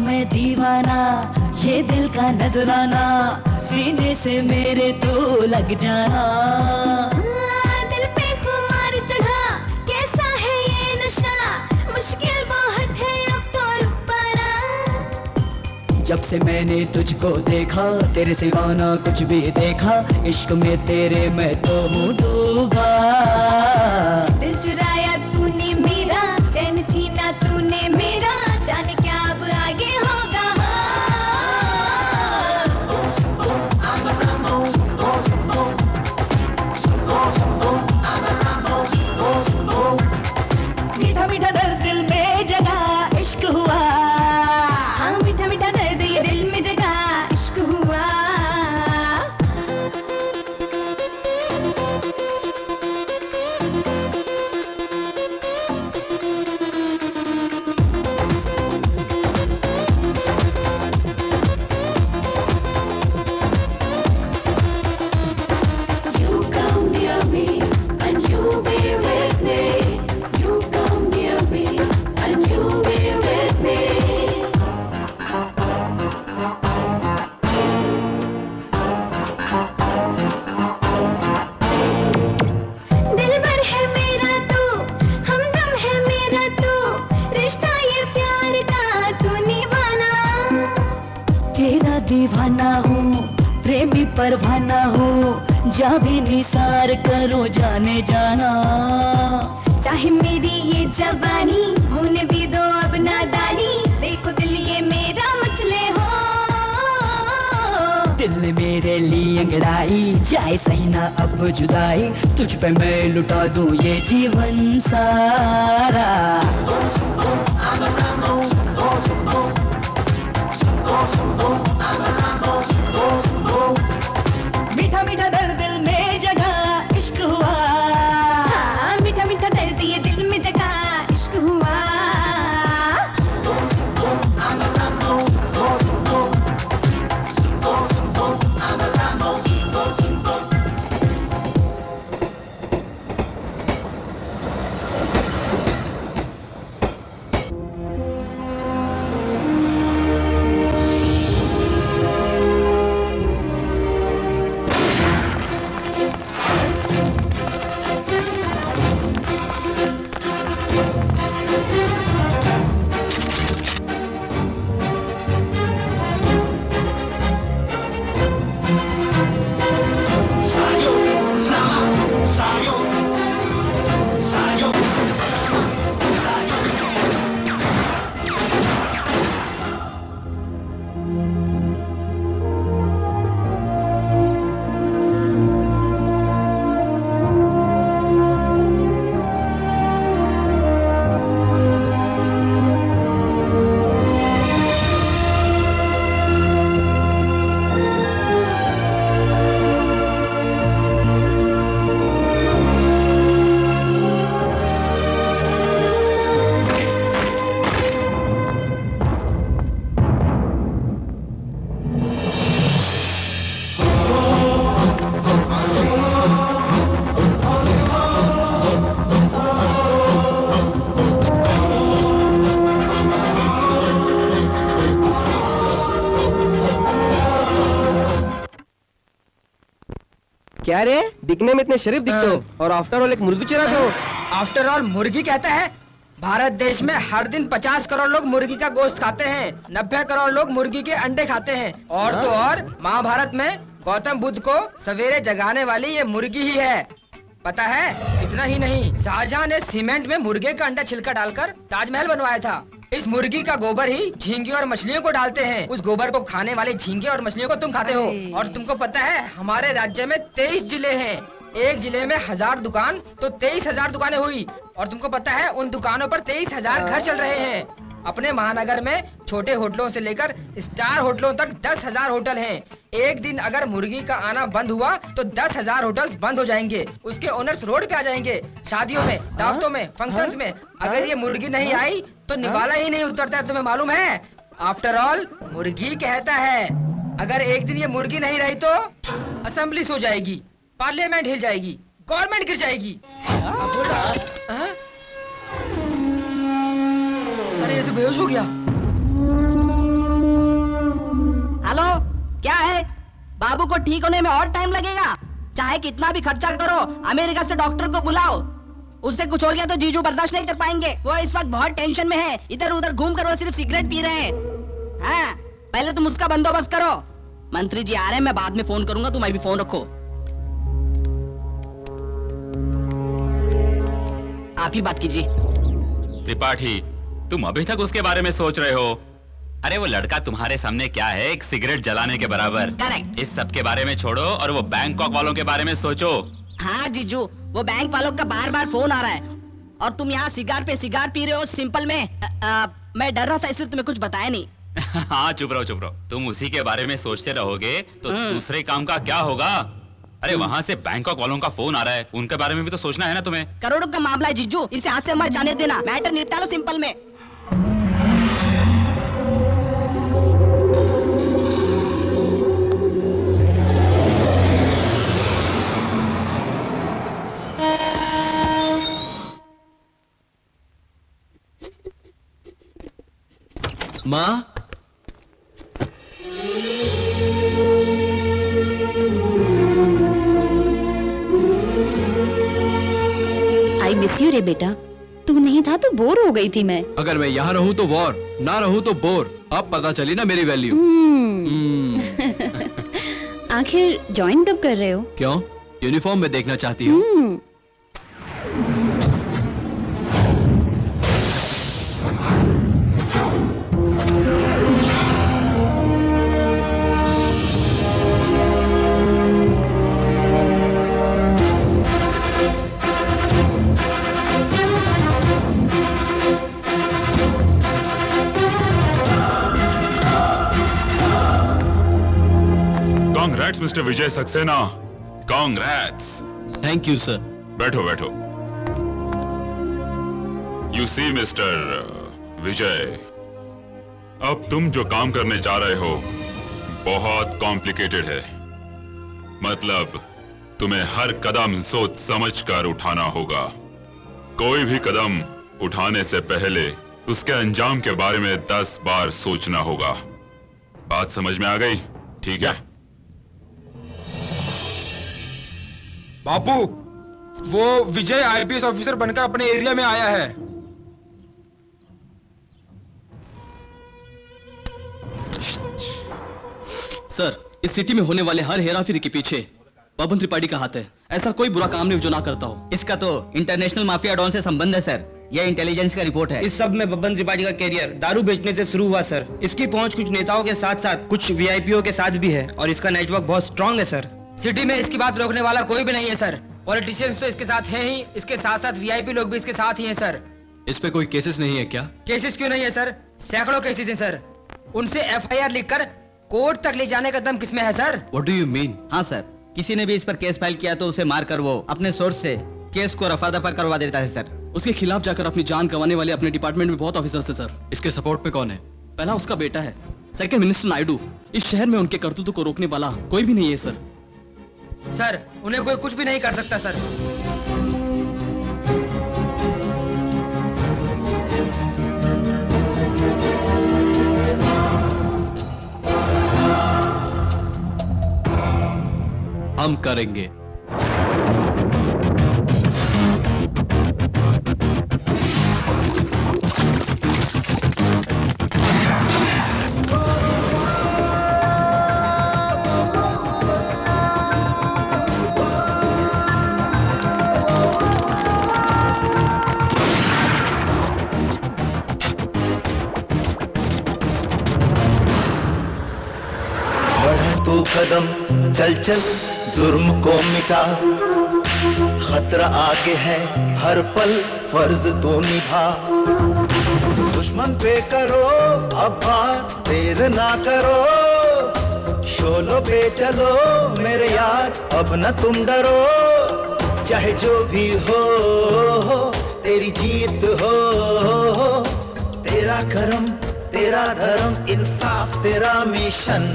मैं दीवाना, ये दिल का नजराना, सीने से मेरे तो लग जाना। दिल पे खुमार चढ़ा, कैसा है ये नशा, मुश्किल बहुत है अब तो रुक पड़ा। जब से मैंने तुझको देखा, तेरे सिवा ना कुछ भी देखा, इश्क में तेरे मैं तो हूँ डूबा। दिल चुराया तूने मेरा, चैन छीना तूने मेरा, जाने क्या अब आगे होगा। मीठा मीठा दर्द दिल में जगा, इश्क हुआ। हाँ मीठा मीठा दर्द ये दिल में जगा, इश्क हुआ। You come near me and you be with me. You come near me and you be with me. दिल भर है मेरा तू, हमदम है मेरा तू, रिश्ता ये प्यार का तू निभाना। तेरा दीवाना हूँ, प्रेमी परवाना हूँ, जा भी निसार करो जाने जाना। चाहे मेरी ये जवानी, होने भी दो अब नादानी, देखो दिल ये मेरा मचले हो। दिल ने मेरे लिए अंगड़ाई, जाए सही ना अब जुदाई, तुझ पे मैं लुटा दूं ये जीवन सारा। मीठा मीठा दर्द दिल में जगा, इश्क हुआ। हाँ मीठा मीठा दर्द ये दिल में जगा, इश्क हुआ। क्या रे, दिखने में इतने शरीफ दिखते हो और आफ्टर ऑल एक मुर्गी चुराते हो। आफ्टर ऑल मुर्गी कहता है? भारत देश में हर दिन 50 करोड़ लोग मुर्गी का गोश्त खाते हैं, 90 करोड़ लोग मुर्गी के अंडे खाते हैं, और तो और महाभारत में गौतम बुद्ध को सवेरे जगाने वाली ये मुर्गी ही है। पता है, इतना ही नहीं, शाहजहां ने सीमेंट में मुर्गे का अंडा छिलका डालकर ताजमहल बनवाया था। इस मुर्गी का गोबर ही झींगे और मछलियों को डालते हैं। उस गोबर को खाने वाले झींगे और मछलियों को तुम खाते हो। और तुमको पता है, हमारे राज्य में 23 जिले हैं। एक जिले में 1000 दुकान तो 23,000 दुकानें हुई। और तुमको पता है, उन दुकानों पर 23,000 घर चल रहे हैं। अपने महानगर में छोटे होटलों से लेकर स्टार होटलों तक 10,000 होटल हैं। एक दिन अगर मुर्गी का आना बंद हुआ तो 10,000 होटल्स बंद हो जाएंगे। उसके ओनर्स रोड पे आ जाएंगे। शादियों में, दावतों में, फंक्शंस में अगर ये मुर्गी नहीं आई तो निवाला ही नहीं उतरता है। तुम्हें मालूम है? आफ्टर ऑल मुर्गी कहता है, अगर एक दिन ये मुर्गी नहीं रही तो असेंबली सो जाएगी, पार्लियामेंट हिल जाएगी, गवर्नमेंट गिर जाएगी। हाँ? अरे ये तो बेहोश हो गया। बाबू को ठीक होने में और टाइम लगेगा। चाहे कितना भी खर्चा करो, अमेरिका से डॉक्टर को बुलाओ, उससे कुछ हो गया तो जीजू बर्दाश्त नहीं कर पाएंगे। वो इस वक्त बहुत टेंशन में है, इधर उधर घूम कर वो सिर्फ सिगरेट पी रहे हैं। हाँ, पहले तुम उसका बंदोबस्त करो। मंत्री जी आ रहे हैं, मैं बाद में फोन करूंगा, तुम अभी फोन रखो। आप ही बात कीजिए। त्रिपाठी, तुम अभी तक उसके बारे में सोच रहे हो? अरे वो लड़का तुम्हारे सामने क्या है, एक सिगरेट जलाने के बराबर। करेक्ट। इस सब के बारे में छोड़ो और वो बैंकॉक वालों के बारे में सोचो। हाँ जीजू, वो बैंक वालों का बार बार फोन आ रहा है और तुम यहाँ सिगार पे सिगार पी रहे हो सिंपल में। मैं डर रहा था इसलिए तुम्हें कुछ बताया नहीं। हाँ चुप रहो चुप रहो, तुम उसी के बारे में सोचते रहोगे तो दूसरे काम का क्या होगा? अरे वहाँ से बैंकॉक वालों का फोन आ रहा है, उनके बारे में भी तो सोचना है ना तुम्हें। करोड़ों का मामला है जीजू, इसे हाथ से मत जाने देना, मैटर निपटा लो सिंपल में। माँ, आई मिस यू रे बेटा, तू नहीं था तो बोर हो गई थी मैं। अगर मैं यहाँ रहूँ तो वॉर, ना रहूँ तो बोर। अब पता चली ना मेरी वैल्यू। आखिर ज्वाइन कब कर रहे हो? क्यों, यूनिफॉर्म में देखना चाहती हो? Congrats mister Vijay Saxena, congrats. Thank you sir. बैठो बैठो। यू सी मिस्टर विजय, अब तुम जो काम करने जा रहे हो बहुत कॉम्प्लिकेटेड है। मतलब तुम्हें हर कदम सोच समझ कर उठाना होगा। कोई भी कदम उठाने से पहले उसके अंजाम के बारे में 10 बार सोचना होगा। बात समझ में आ गई? ठीक है। बापू, वो विजय आईपीएस ऑफिसर बनकर अपने एरिया में आया है। सर, इस सिटी में होने वाले हर हेराफेरी के पीछे बबन त्रिपाठी का हाथ है। ऐसा कोई बुरा काम नहीं जो ना करता हो। इसका तो इंटरनेशनल माफिया डॉन से संबंध है सर, यह इंटेलिजेंस का रिपोर्ट है। इस सब में बबन त्रिपाठी का कैरियर दारू बेचने से शुरू हुआ सर। इसकी पहुंच कुछ नेताओं के साथ साथ कुछ वीआईपीओ के साथ भी है और इसका नेटवर्क बहुत स्ट्रांग है सर। सिटी में इसकी बात रोकने वाला कोई भी नहीं है सर। पॉलिटिशियंस तो इसके साथ हैं ही, इसके साथ साथ वीआईपी लोग भी इसके साथ ही हैं सर। इस पे कोई केसेस नहीं है क्या? केसेस क्यों नहीं है सर, सैकड़ों केसेस हैं सर। उनसे एफआईआर लिखकर कोर्ट तक ले जाने का दम किसमें है sir? What do you mean? हाँ सर, किसी ने भी इस पर केस फाइल किया तो उसे मारकर वो अपने सोर्स से केस को रफा दफा करवा देता है सर। उसके खिलाफ जाकर अपनी जान गंवाने वाले अपने डिपार्टमेंट में बहुत ऑफिसर्स हैं सर। इसके सपोर्ट पे कौन है? पहला उसका बेटा है, सेकंड मिनिस्टर नायडू। इस शहर में उनके करतूतों को रोकने वाला कोई भी नहीं है सर। सर, उन्हें कोई कुछ भी नहीं कर सकता सर। हम करेंगे। तू कदम चल चल जुर्म को मिटा, खतरा आगे है हर पल फर्ज तो निभा। दुश्मन पे करो अब बात, देर ना करो, शोलों पे चलो मेरे यार, अब न तुम डरो। चाहे जो भी हो तेरी जीत हो, तेरा कर्म तेरा धर्म, इंसाफ तेरा मिशन।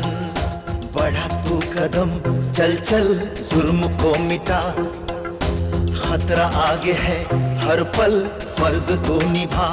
बढ़ा तू कदम चल चल जुर्म को मिटा, खतरा आगे है हर पल फर्ज तो निभा।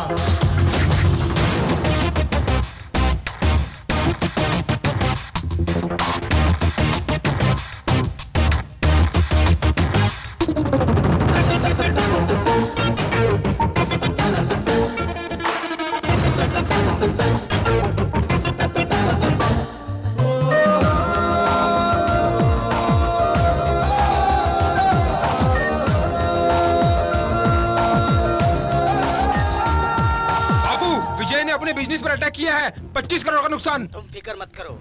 किया है 25 करोड़ का नुकसान। तुम फिक्र मत करो,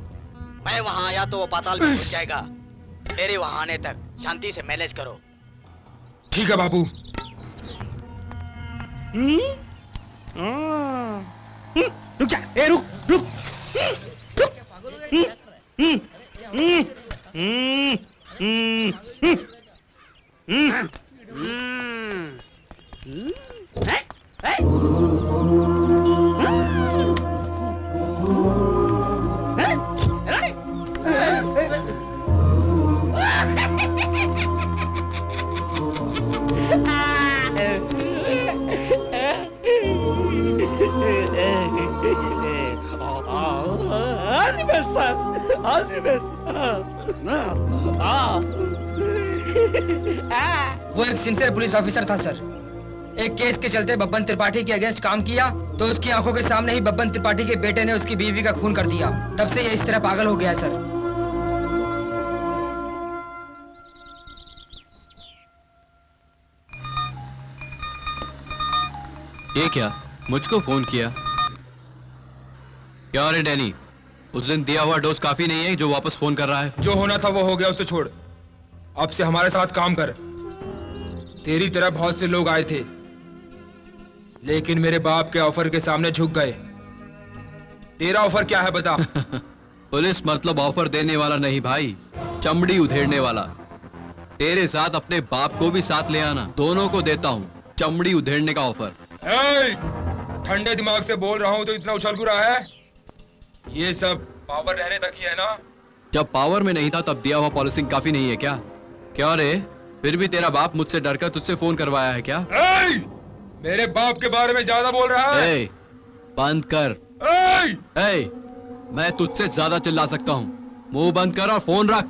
मैं वहाँ आया तो वो पाताल में घुस जाएगा। मेरे वहाँ आने तक शांति से मैनेज करो। ठीक है बाबू। रुक जा, ए रुक रुक रुक। वो एक सिंसियर पुलिस ऑफिसर था सर। एक केस के चलते बब्बन त्रिपाठी के अगेंस्ट काम किया तो उसकी आंखों के सामने ही बब्बन त्रिपाठी के बेटे ने उसकी बीवी का खून कर दिया। तब से ये इस तरह पागल हो गया सर। ये क्या, मुझको फोन किया? क्या रे डैनी, उस दिन दिया हुआ डोज काफी नहीं है जो वापस फोन कर रहा है? जो होना था वो हो गया, उसे छोड़। अब से हमारे साथ काम कर। तेरी तरह बहुत से लोग आए थे लेकिन मेरे बाप के ऑफर के सामने झुक गए। तेरा ऑफर क्या है बता? पुलिस मतलब ऑफर देने वाला नहीं भाई, चमड़ी उधेड़ने वाला। तेरे साथ अपने बाप को भी साथ ले आना, दोनों को देता हूँ चमड़ी उधेड़ने का ऑफर। ठंडे दिमाग से बोल रहा हूँ तो इतना उछल क्यों रहा है? ये सब पावर रहने तक ही है ना? जब पावर में नहीं था तब दिया हुआ पॉलिसिंग काफी नहीं है क्या? क्या रे, फिर भी तेरा बाप मुझसे डरकर तुझसे फोन करवाया है क्या? मेरे बाप के बारे में ज्यादा बोल रहा है? बंद कर। मैं तुझसे ज्यादा चिल्ला सकता हूँ, मुंह बंद कर और फोन रख।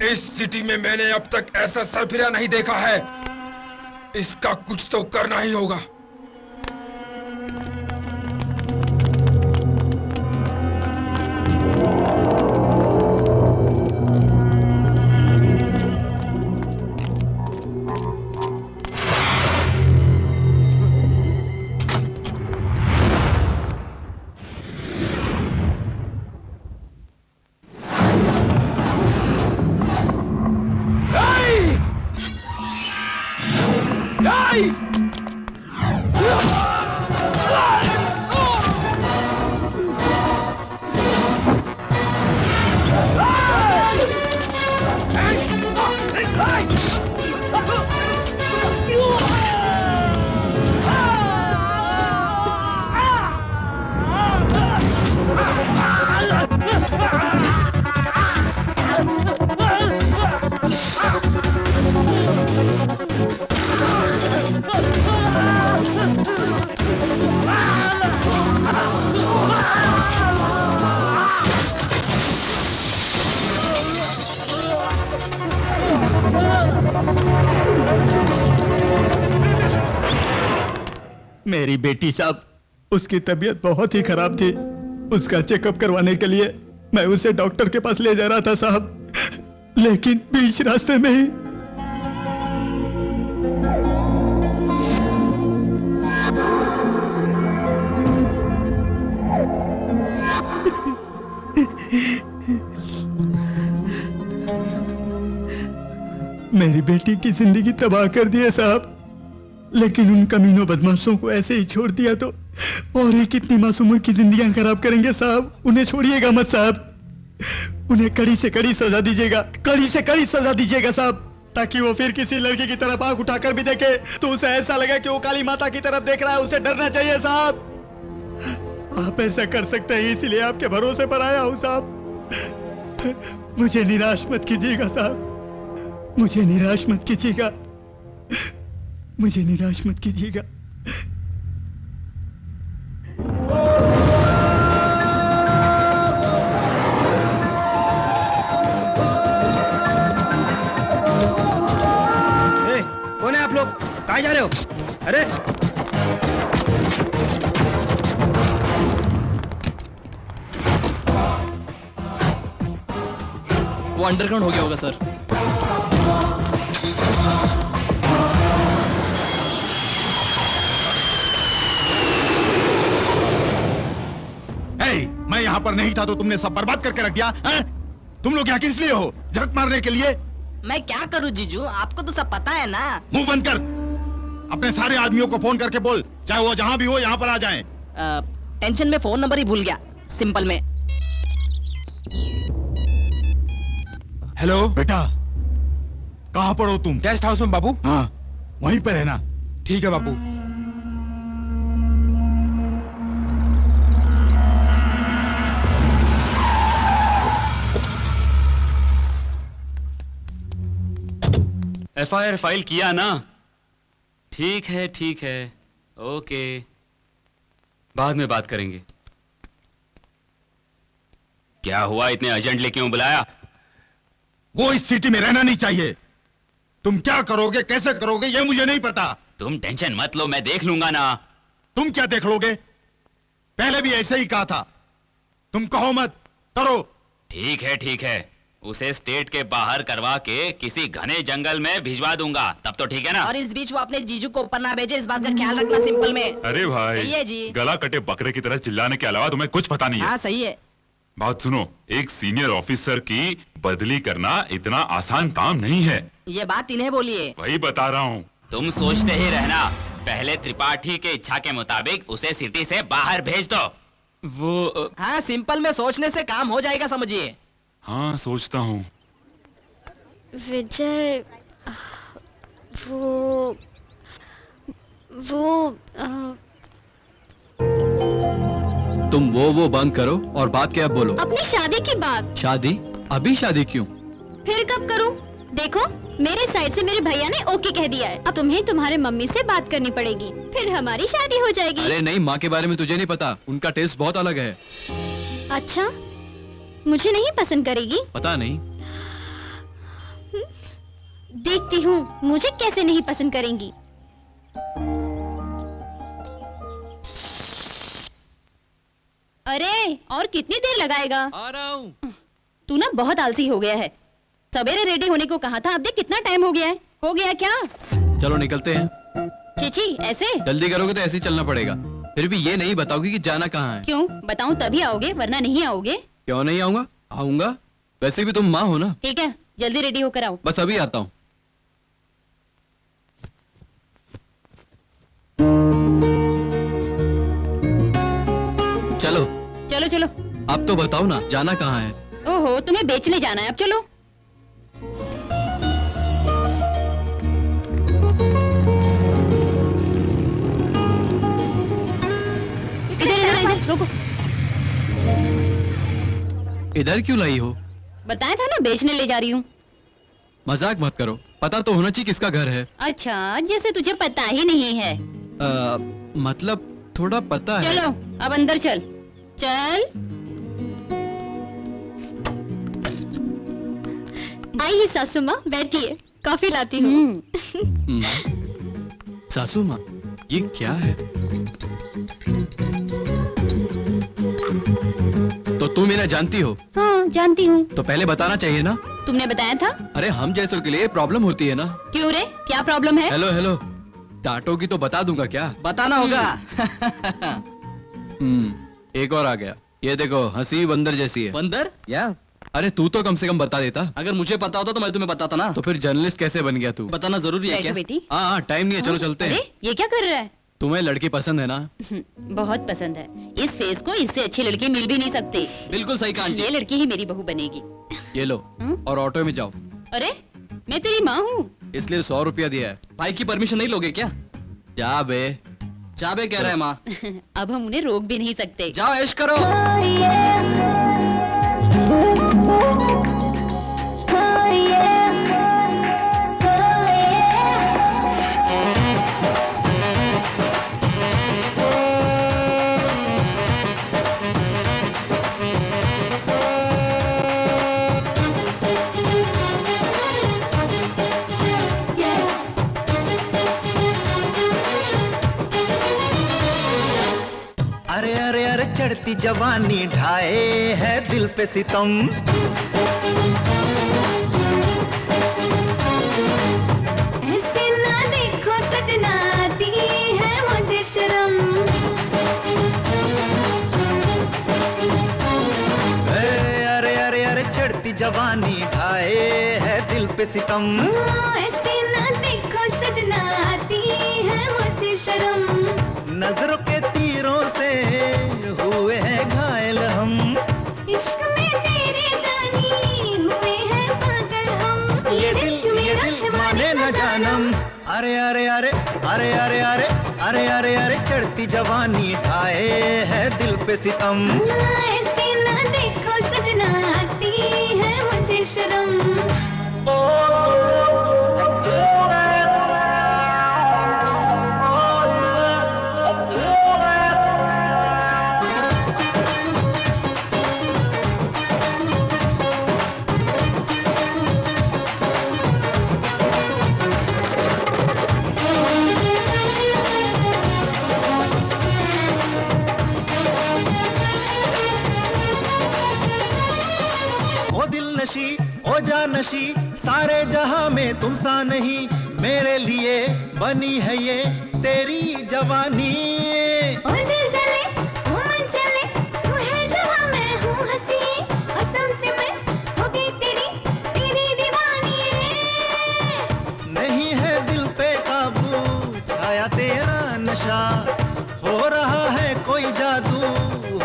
इस सिटी में मैंने अब तक ऐसा सरफिरा नहीं देखा है। इसका कुछ तो करना ही होगा। मेरी बेटी साहब, उसकी तबीयत बहुत ही खराब थी। उसका चेकअप करवाने के लिए मैं उसे डॉक्टर के पास ले जा रहा था साहब, लेकिन बीच रास्ते में ही मेरी बेटी की जिंदगी तबाह कर दी है साहब। लेकिन उन कमीनों बदमाशों को ऐसे ही छोड़ दिया तो और ही कितनी मासूमों की जिंदगियां खराब करेंगे साहब। उन्हें छोड़िएगा मत साहब, उन्हें कड़ी से कड़ी सजा दीजिएगा, कड़ी से कड़ी सजा दीजिएगा साहब, ताकि वो फिर किसी लड़की की तरफ आंख उठाकर भी देखे तो उसे ऐसा लगे कि वो काली माता की तरफ देख रहा है। उसे डरना चाहिए साहब। आप ऐसा कर सकते हैं, इसलिए आपके भरोसे पर आया हूं साहब। मुझे निराश मत कीजिएगा साहब, मुझे निराश मत कीजिएगा, मुझे निराश मत कीजिएगा। कौन है आप लोग? कहाँ जा रहे हो? अरे वो अंडरग्राउंड हो गया होगा सर। ऊपर नहीं था तो तुमने सब बर्बाद करके रख दिया हैं? तुम लोग यहाँ किस लिए हो? झक मारने के लिए? मैं क्या करूं जीजू, आपको तो सब पता है ना। मुंह बंद कर। अपने सारे आदमियों को फोन करके बोल, चाहे वो जहाँ भी हो यहाँ पर आ जाएं। टेंशन में फोन नंबर ही भूल गया, सिंपल में। हेलो बेटा, कहाँ पर हो तुम? गेस्ट हाउस में बाबू। हाँ, वहीं पर है ना? ठीक है बाबू। एफआईआर फाइल किया ना? ठीक है, ओके, बाद में बात करेंगे। क्या हुआ, इतने अर्जेंटली क्यों बुलाया? वो इस सिटी में रहना नहीं चाहिए। तुम क्या करोगे, कैसे करोगे, ये मुझे नहीं पता। तुम टेंशन मत लो, मैं देख लूंगा ना। तुम क्या देख लोगे? पहले भी ऐसे ही कहा था। तुम कहो मत, करो। ठीक है, उसे स्टेट के बाहर करवा के किसी घने जंगल में भिजवा दूंगा, तब तो ठीक है ना? और इस बीच वो अपने जीजू को ऊपर ना भेजे, इस बात का ख्याल रखना, सिंपल में। अरे भाई, सही है जी। गला कटे बकरे की तरह चिल्लाने के अलावा तुम्हें कुछ पता नहीं है। हाँ सही है। बात सुनो, एक सीनियर ऑफिसर की बदली करना इतना आसान काम नहीं है। ये बात इन्हें बोलिए। वही बता रहा हूँ। तुम सोचते ही रहना, पहले त्रिपाठी के इच्छा के मुताबिक उसे सिटी से बाहर भेज दो। वो हाँ, सिंपल में सोचने से काम हो जाएगा, समझिए। हाँ, सोचता हूँ। विजय, वो तुम वो बंद करो और बात क्या बोलो। अपनी शादी की बात। शादी? अभी शादी क्यों? फिर कब करूं? देखो, मेरे साइड से मेरे भैया ने ओके कह दिया है। अब तुम्हें तुम्हारे मम्मी से बात करनी पड़ेगी, फिर हमारी शादी हो जाएगी। अरे नहीं, माँ के बारे में तुझे नहीं पता, उनका टेस्ट बहुत अलग है। अच्छा, मुझे नहीं पसंद करेगी? पता नहीं। देखती हूँ मुझे कैसे नहीं पसंद करेंगी। अरे, और कितनी देर लगाएगा? आ रहा हूँ। तू ना बहुत आलसी हो गया है। सवेरे रेडी होने को कहा था, अब देख कितना टाइम हो गया है। हो गया क्या? चलो निकलते हैं। छी, ऐसे? जल्दी करोगे तो ऐसे ही चलना पड़ेगा। फिर भी ये नहीं बताओगे कि जाना कहाँ है। क्यों बताऊं? तभी आओगे, वरना नहीं आओगे। क्यों नहीं आऊंगा? आऊंगा। वैसे भी तुम माँ हो ना। ठीक है, जल्दी रेडी होकर आओ। बस अभी आता हूँ। चलो चलो चलो। अब तो बताओ ना, जाना कहाँ है? ओहो, तुम्हें बेचने जाना है, अब चलो। इधर रुको। इधर क्यों लाई हो? बताया था ना, बेचने ले जा रही हूँ। मजाक मत करो, पता तो होना चाहिए किसका घर है। अच्छा, जैसे तुझे पता ही नहीं है। मतलब थोड़ा पता है। चलो अब अंदर चल। चल। आइए सासू माँ, बैठिए, कॉफी लाती हूँ। सासू माँ, ये क्या है? तो तुम इन्हें जानती हो? हाँ, जानती हूँ। तो पहले बताना चाहिए ना। तुमने बताया था। अरे हम जैसों के लिए प्रॉब्लम होती है ना। क्यों रे, क्या प्रॉब्लम है? हेलो, डांटोगी तो बता दूंगा क्या? बताना होगा। एक और आ गया। ये देखो, हंसी बंदर जैसी है। बंदर? या अरे तू तो कम से कम बता देता। अगर मुझे पता होता तो मैं तुम्हें बताता ना। तो फिर जर्नलिस्ट कैसे बन गया तू? बताना जरूरी है क्या? बेटी। हाँ, टाइम नहीं है, चलो चलते हैं। ये क्या कर रहा है? तुम्हें लड़की पसंद है ना? बहुत पसंद है। इस फेस को इससे अच्छी लड़की मिल भी नहीं सकती। बिल्कुल सही कहा। ये लड़की ही मेरी बहू बनेगी। ये लो, और ऑटो में जाओ। अरे, मैं तेरी माँ हूँ। इसलिए 100 रुपया दिया है। भाई की परमिशन नहीं लोगे क्या? जा बे। कह रहा है माँ। अब हम उन्हें रोक भी नहीं सकते। जाओ ऐश करो। अरे अरे अरे चढ़ती जवानी ढाए है दिल पे सितम। ऐसे ना देखो सजना, आती है मुझे शर्म। जवानी ढाए है दिल पे सितम। ऐसे ना देखो सजना, आती है मुझे शर्म। नजरों के तीरों से हुए हैं घायल हम। इश्क में तेरे जानी हुए हैं पागल हम। ये दिल माने न जानम। अरे अरे अरे अरे अरे अरे अरे अरे अरे चढ़ती जवानी ढाए है दिल पे सितम। ऐसे ना देखो सजना, आती है मुझे शर्म। नशी ओ जानशी सारे जहां में तुम सा नहीं, मेरे लिए बनी है ये तेरी जवानी। ओ दिल जले ओ मन चले, तू है जवां मैं हूँ हंसी। कसम से मैं हो गई तेरी दीवानी रे। नहीं है दिल पे काबू, छाया तेरा नशा। हो रहा है कोई जादू,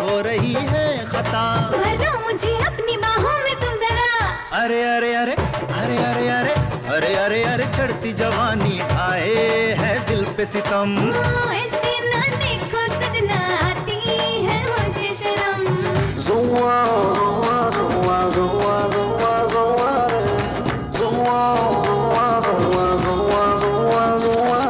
हो रही है खता। भर लो मुझे अपनी बाहों में तुम जरा। अरे अरे अरे अरे अरे अरे अरे अरे अरे चढ़ती जवानी आए है दिल पे सितम। ऐसे ना देखो सजना, आती है मुझे शर्म। ज़ुआ ज़ुआ ज़ुआ ज़ुआ ज़ुआ ज़ुआ ज़ुआ ज़ुआ ज़ुआ ज़ुआ ज़ुआ।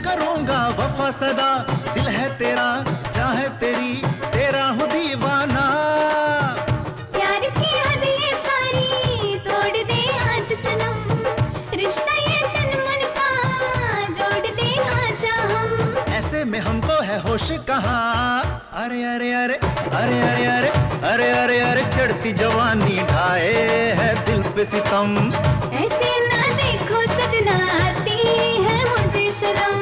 करूंगा वफा सदा, दिल है तेरा चाहे तेरी, तेरा हूँ दीवाना। प्यार की हद ये सारी तोड़ दे आज सनम, रिश्ता ये तन मन का जोड़ दे आजा हम। ऐसे में हमको है होश कहाँ। अरे अरे अरे अरे अरे अरे अरे अरे अरे चढ़ती जवानी ढाए है दिल पे सितम। ऐसे ना देखो सजना, आती है मुझे शर्म।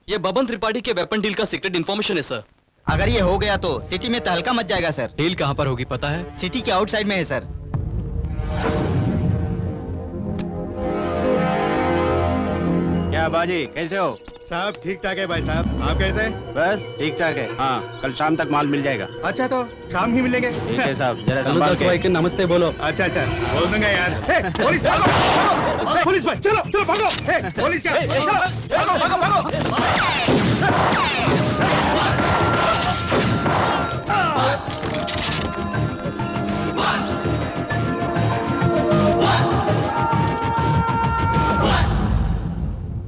ये बबन त्रिपाठी के वेपन डील का सीक्रेट इन्फॉर्मेशन है सर। अगर ये हो गया तो सिटी में तहलका मच जाएगा सर। डील कहाँ पर होगी पता है? सिटी के आउटसाइड में है सर। क्या बाजी कैसे हो? साहब ठीक ठाक है भाई साहब, आप कैसे? बस ठीक ठाक है। हाँ कल शाम तक माल मिल जाएगा। अच्छा तो शाम ही मिलेंगे। ठीक है साहब, जरा संभाल के नमस्ते बोलो। अच्छा अच्छा बोल दूंगा यार। पुलिस भागो, पुलिस भाई चलो चलो भागो। पुलिस चलो भागो भागो भागो।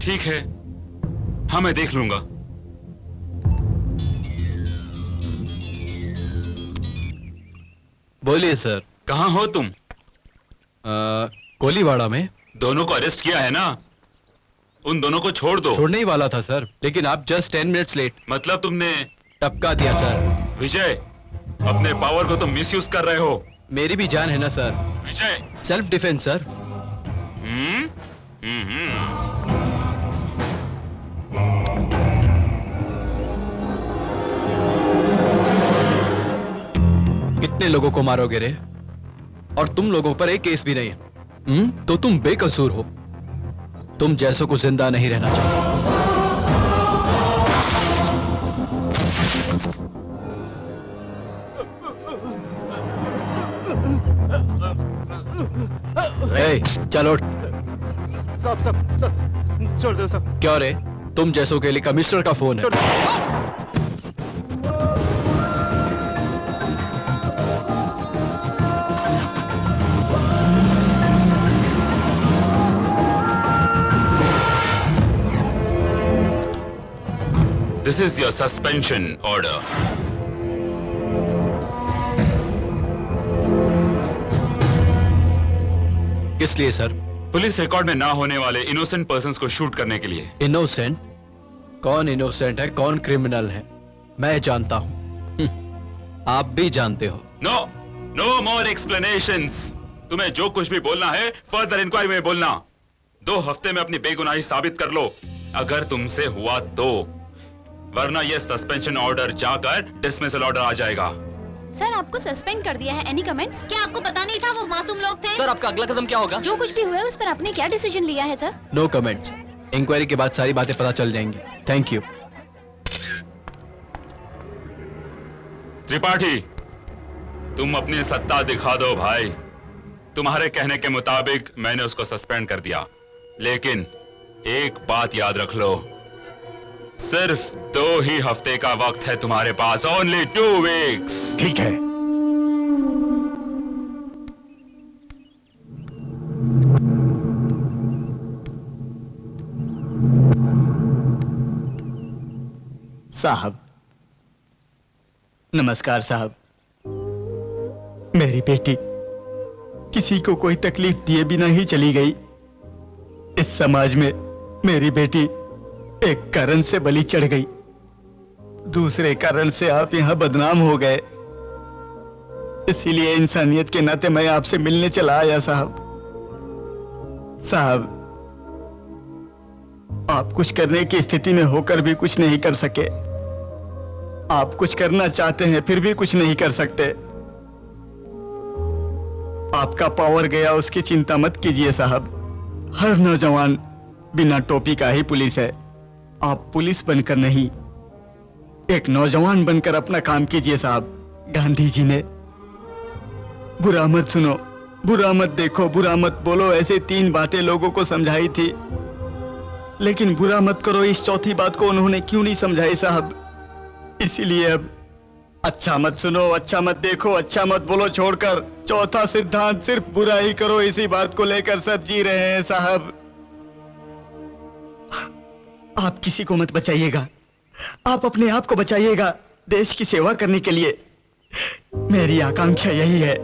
ठीक है, हाँ मैं देख लूंगा। बोलिए सर। कहाँ हो तुम? कोलीवाड़ा में। दोनों को अरेस्ट किया है ना? उन दोनों को छोड़ दो। छोड़ने ही वाला था सर, लेकिन आप जस्ट 10 मिनट्स लेट। मतलब तुमने टपका दिया सर। विजय, अपने पावर को तुम मिसयूज कर रहे हो। मेरी भी जान है ना सर। विजय, सेल्फ डिफेंस सर। कितने लोगों को मारोगे रे? और तुम लोगों पर एक केस भी नहीं। तो तुम बेकसूर हो। तुम जैसों को जिंदा नहीं रहना चाहिए। चलो सब छोड़ दो सब। क्या रे, तुम जैसों के लिए कमिश्नर का फोन है। This is your suspension order. किस लिए सर? पुलिस रिकॉर्ड में ना होने वाले इनोसेंट पर्संस को शूट करने के लिए। इनोसेंट? कौन इनोसेंट है, कौन क्रिमिनल है? मैं जानता हूं। आप भी जानते हो। नो, नो मोर एक्सप्लेनेशंस। तुम्हें जो कुछ भी बोलना है फर्दर इंक्वायरी में बोलना। 2 हफ्ते में अपनी बेगुनाही साबित कर लो, अगर तुमसे हुआ तो, वरना यह सस्पेंशन ऑर्डर जाकर डिसमिसल ऑर्डर आ जाएगा। सर आपको सस्पेंड कर दिया है, एनी कमेंट्स? क्या आपको पता नहीं था वो मासूम लोग थे? सर आपका अगला कदम क्या होगा? जो कुछ भी हुआ है उस पर आपने क्या डिसीजन लिया है सर? No comments. इंक्वायरी के बाद सारी बातें पता चल जाएंगी। Thank you. त्रिपाठी, तुम अपनी सत्ता दिखा दो भाई। तुम्हारे कहने के मुताबिक मैंने उसको सस्पेंड कर दिया, लेकिन एक बात याद रख लो, सिर्फ 2 ही हफ्ते का वक्त है तुम्हारे पास। Only 2 weeks. ठीक है। साहब, नमस्कार साहब। मेरी बेटी किसी को कोई तकलीफ दिए बिना ही चली गई। इस समाज में मेरी बेटी एक कारण से बलि चढ़ गई, दूसरे कारण से आप यहां बदनाम हो गए। इसीलिए इंसानियत के नाते मैं आपसे मिलने चला आया साहब। साहब, आप कुछ करने की स्थिति में होकर भी कुछ नहीं कर सके। आप कुछ करना चाहते हैं फिर भी कुछ नहीं कर सकते। आपका पावर गया उसकी चिंता मत कीजिए साहब। हर नौजवान बिना टोपी का ही पुलिस है। आप पुलिस बनकर नहीं, एक नौजवान बनकर अपना काम कीजिए साहब। गांधी जी ने बुरा मत सुनो, बुरा मत देखो, बुरा मत बोलो, ऐसे 3 बातें लोगों को समझाई थी, लेकिन बुरा मत करो इस चौथी बात को उन्होंने क्यों नहीं समझाई साहब। इसीलिए अब अच्छा मत सुनो, अच्छा मत देखो, अच्छा मत बोलो छोड़कर चौथा सिद्धांत सिर्फ बुरा ही करो, इसी बात को लेकर सब जी रहे हैं साहब। आप किसी को मत बचाइएगा, आप अपने आप को बचाइएगा देश की सेवा करने के लिए। मेरी आकांक्षा यही है।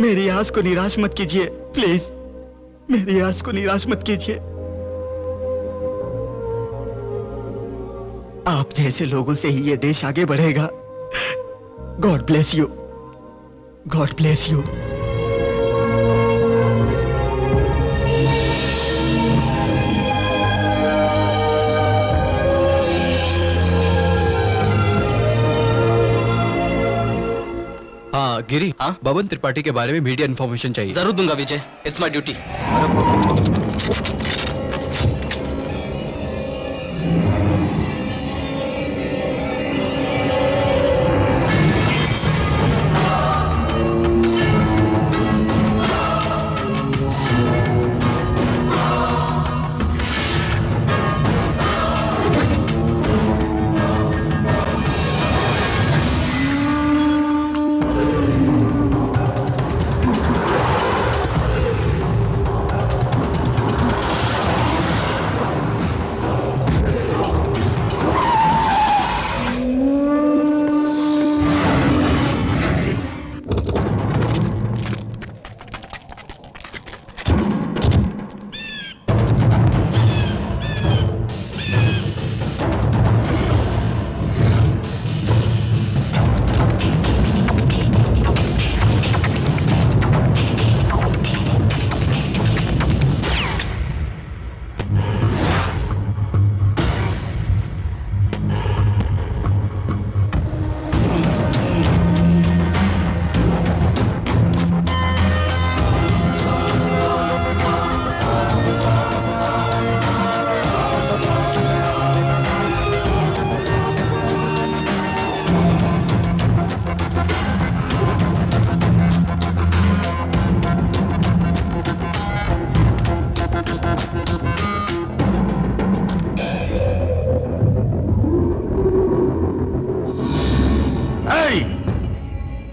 मेरी आस को निराश मत कीजिए प्लीज, मेरी आस को निराश मत कीजिए। आप जैसे लोगों से ही ये देश आगे बढ़ेगा। God bless you, God bless you. हाँ गिरी, हाँ बबन त्रिपाठी के बारे में मीडिया इन्फॉर्मेशन चाहिए। जरूर दूंगा विजय, इट्स माय ड्यूटी।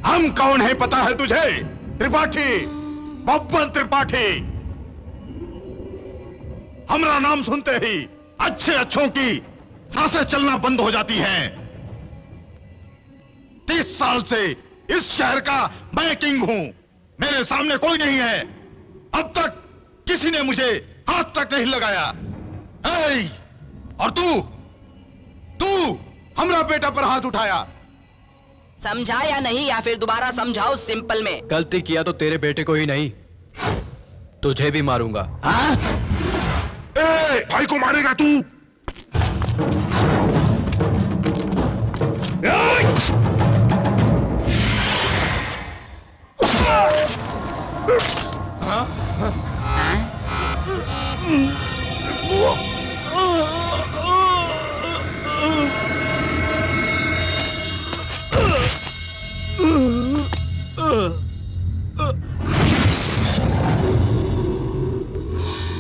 हम कौन है पता है तुझे? त्रिपाठी, बब्बन त्रिपाठी। हमारा नाम सुनते ही अच्छे अच्छों की सांसें चलना बंद हो जाती हैं। 30 साल से इस शहर का मैं किंग हूं, मेरे सामने कोई नहीं है। अब तक किसी ने मुझे हाथ तक नहीं लगाया। ए, और तू हमरा बेटा पर हाथ उठाया। समझा या नहीं, या फिर दोबारा समझाओ सिंपल में। गलती किया तो तेरे बेटे को ही नहीं, तुझे भी मारूंगा। ए, भाई को मारेगा तू?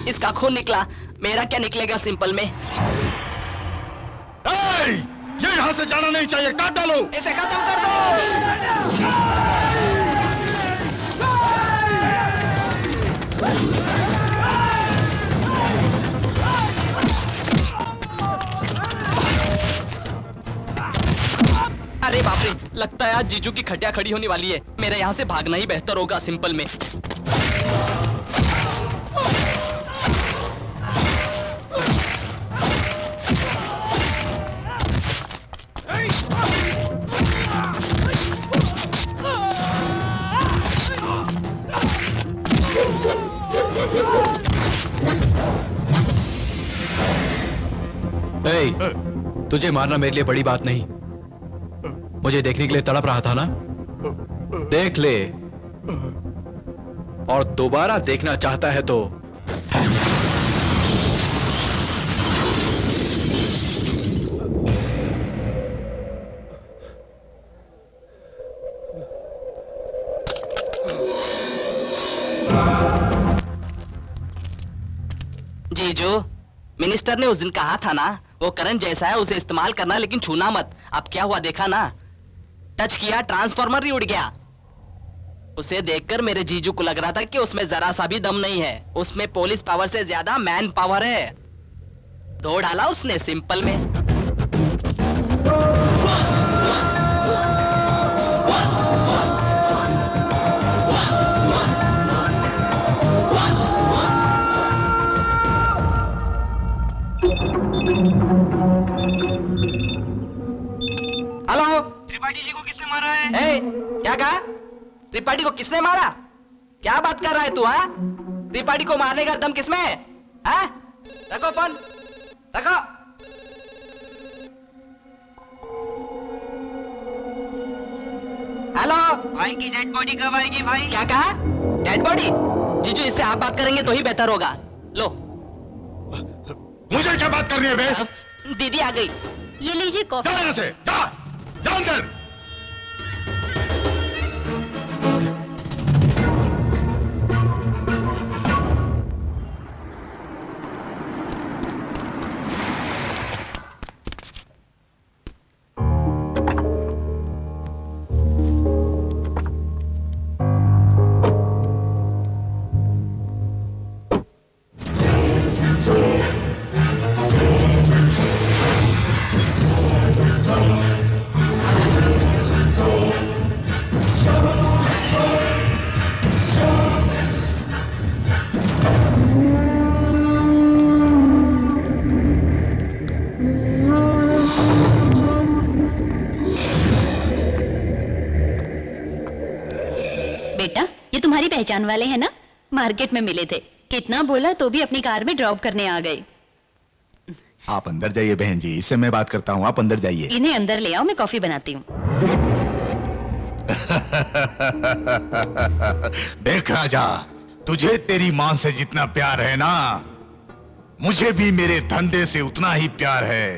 इसका खून निकला, मेरा क्या निकलेगा सिंपल में? ये यहाँ से जाना नहीं चाहिए, काट डालो इसे, खत्म कर दो। अरे बाप रे, लगता है आज जीजू की खटिया खड़ी होने वाली है। मेरे यहाँ से भागना ही बेहतर होगा सिंपल में। तुझे मारना मेरे लिए बड़ी बात नहीं। मुझे देखने के लिए तड़प रहा था ना, देख ले। और दोबारा देखना चाहता है तो जीजू, मिनिस्टर ने उस दिन कहा था ना, वो करंट जैसा है उसे इस्तेमाल करना, लेकिन छूना मत। अब क्या हुआ देखा ना, टच किया ट्रांसफार्मर ही उड़ गया। उसे देखकर मेरे जीजू को लग रहा था कि उसमें जरा सा भी दम नहीं है। उसमें पुलिस पावर से ज्यादा मैन पावर है। धो डाला उसने सिंपल में। हेलो, त्रिपाठी जी को किसने मारा है? ए, क्या कहा? त्रिपाठी को किसने मारा? क्या बात कर रहा है तू? हाँ, त्रिपाठी को मारने का दम किसमें है? हाँ? रखो फोन, रखो। हेलो, भाई की डेड बॉडी कब आएगी भाई? क्या कहा? Dead body? जीजू, इससे आप बात करेंगे तो ही बेहतर होगा। लो, मुझे क्या बात करनी है बे? दीदी आ गई। ये लीजिए कॉफी। जा यहाँ से, जा अंदर। पहचान वाले हैं ना, मार्केट में मिले थे। कितना बोला तो भी अपनी कार में ड्रॉप करने आ गए। आप अंदर जाइए बहन जी, इससे मैं बात करता हूँ। आप अंदर जाइए। इन्हें अंदर ले आओ, मैं कॉफी बनाती हूँ। देख राजा, तुझे तेरी माँ से जितना प्यार है ना, मुझे भी मेरे धंधे से उतना ही प्यार है।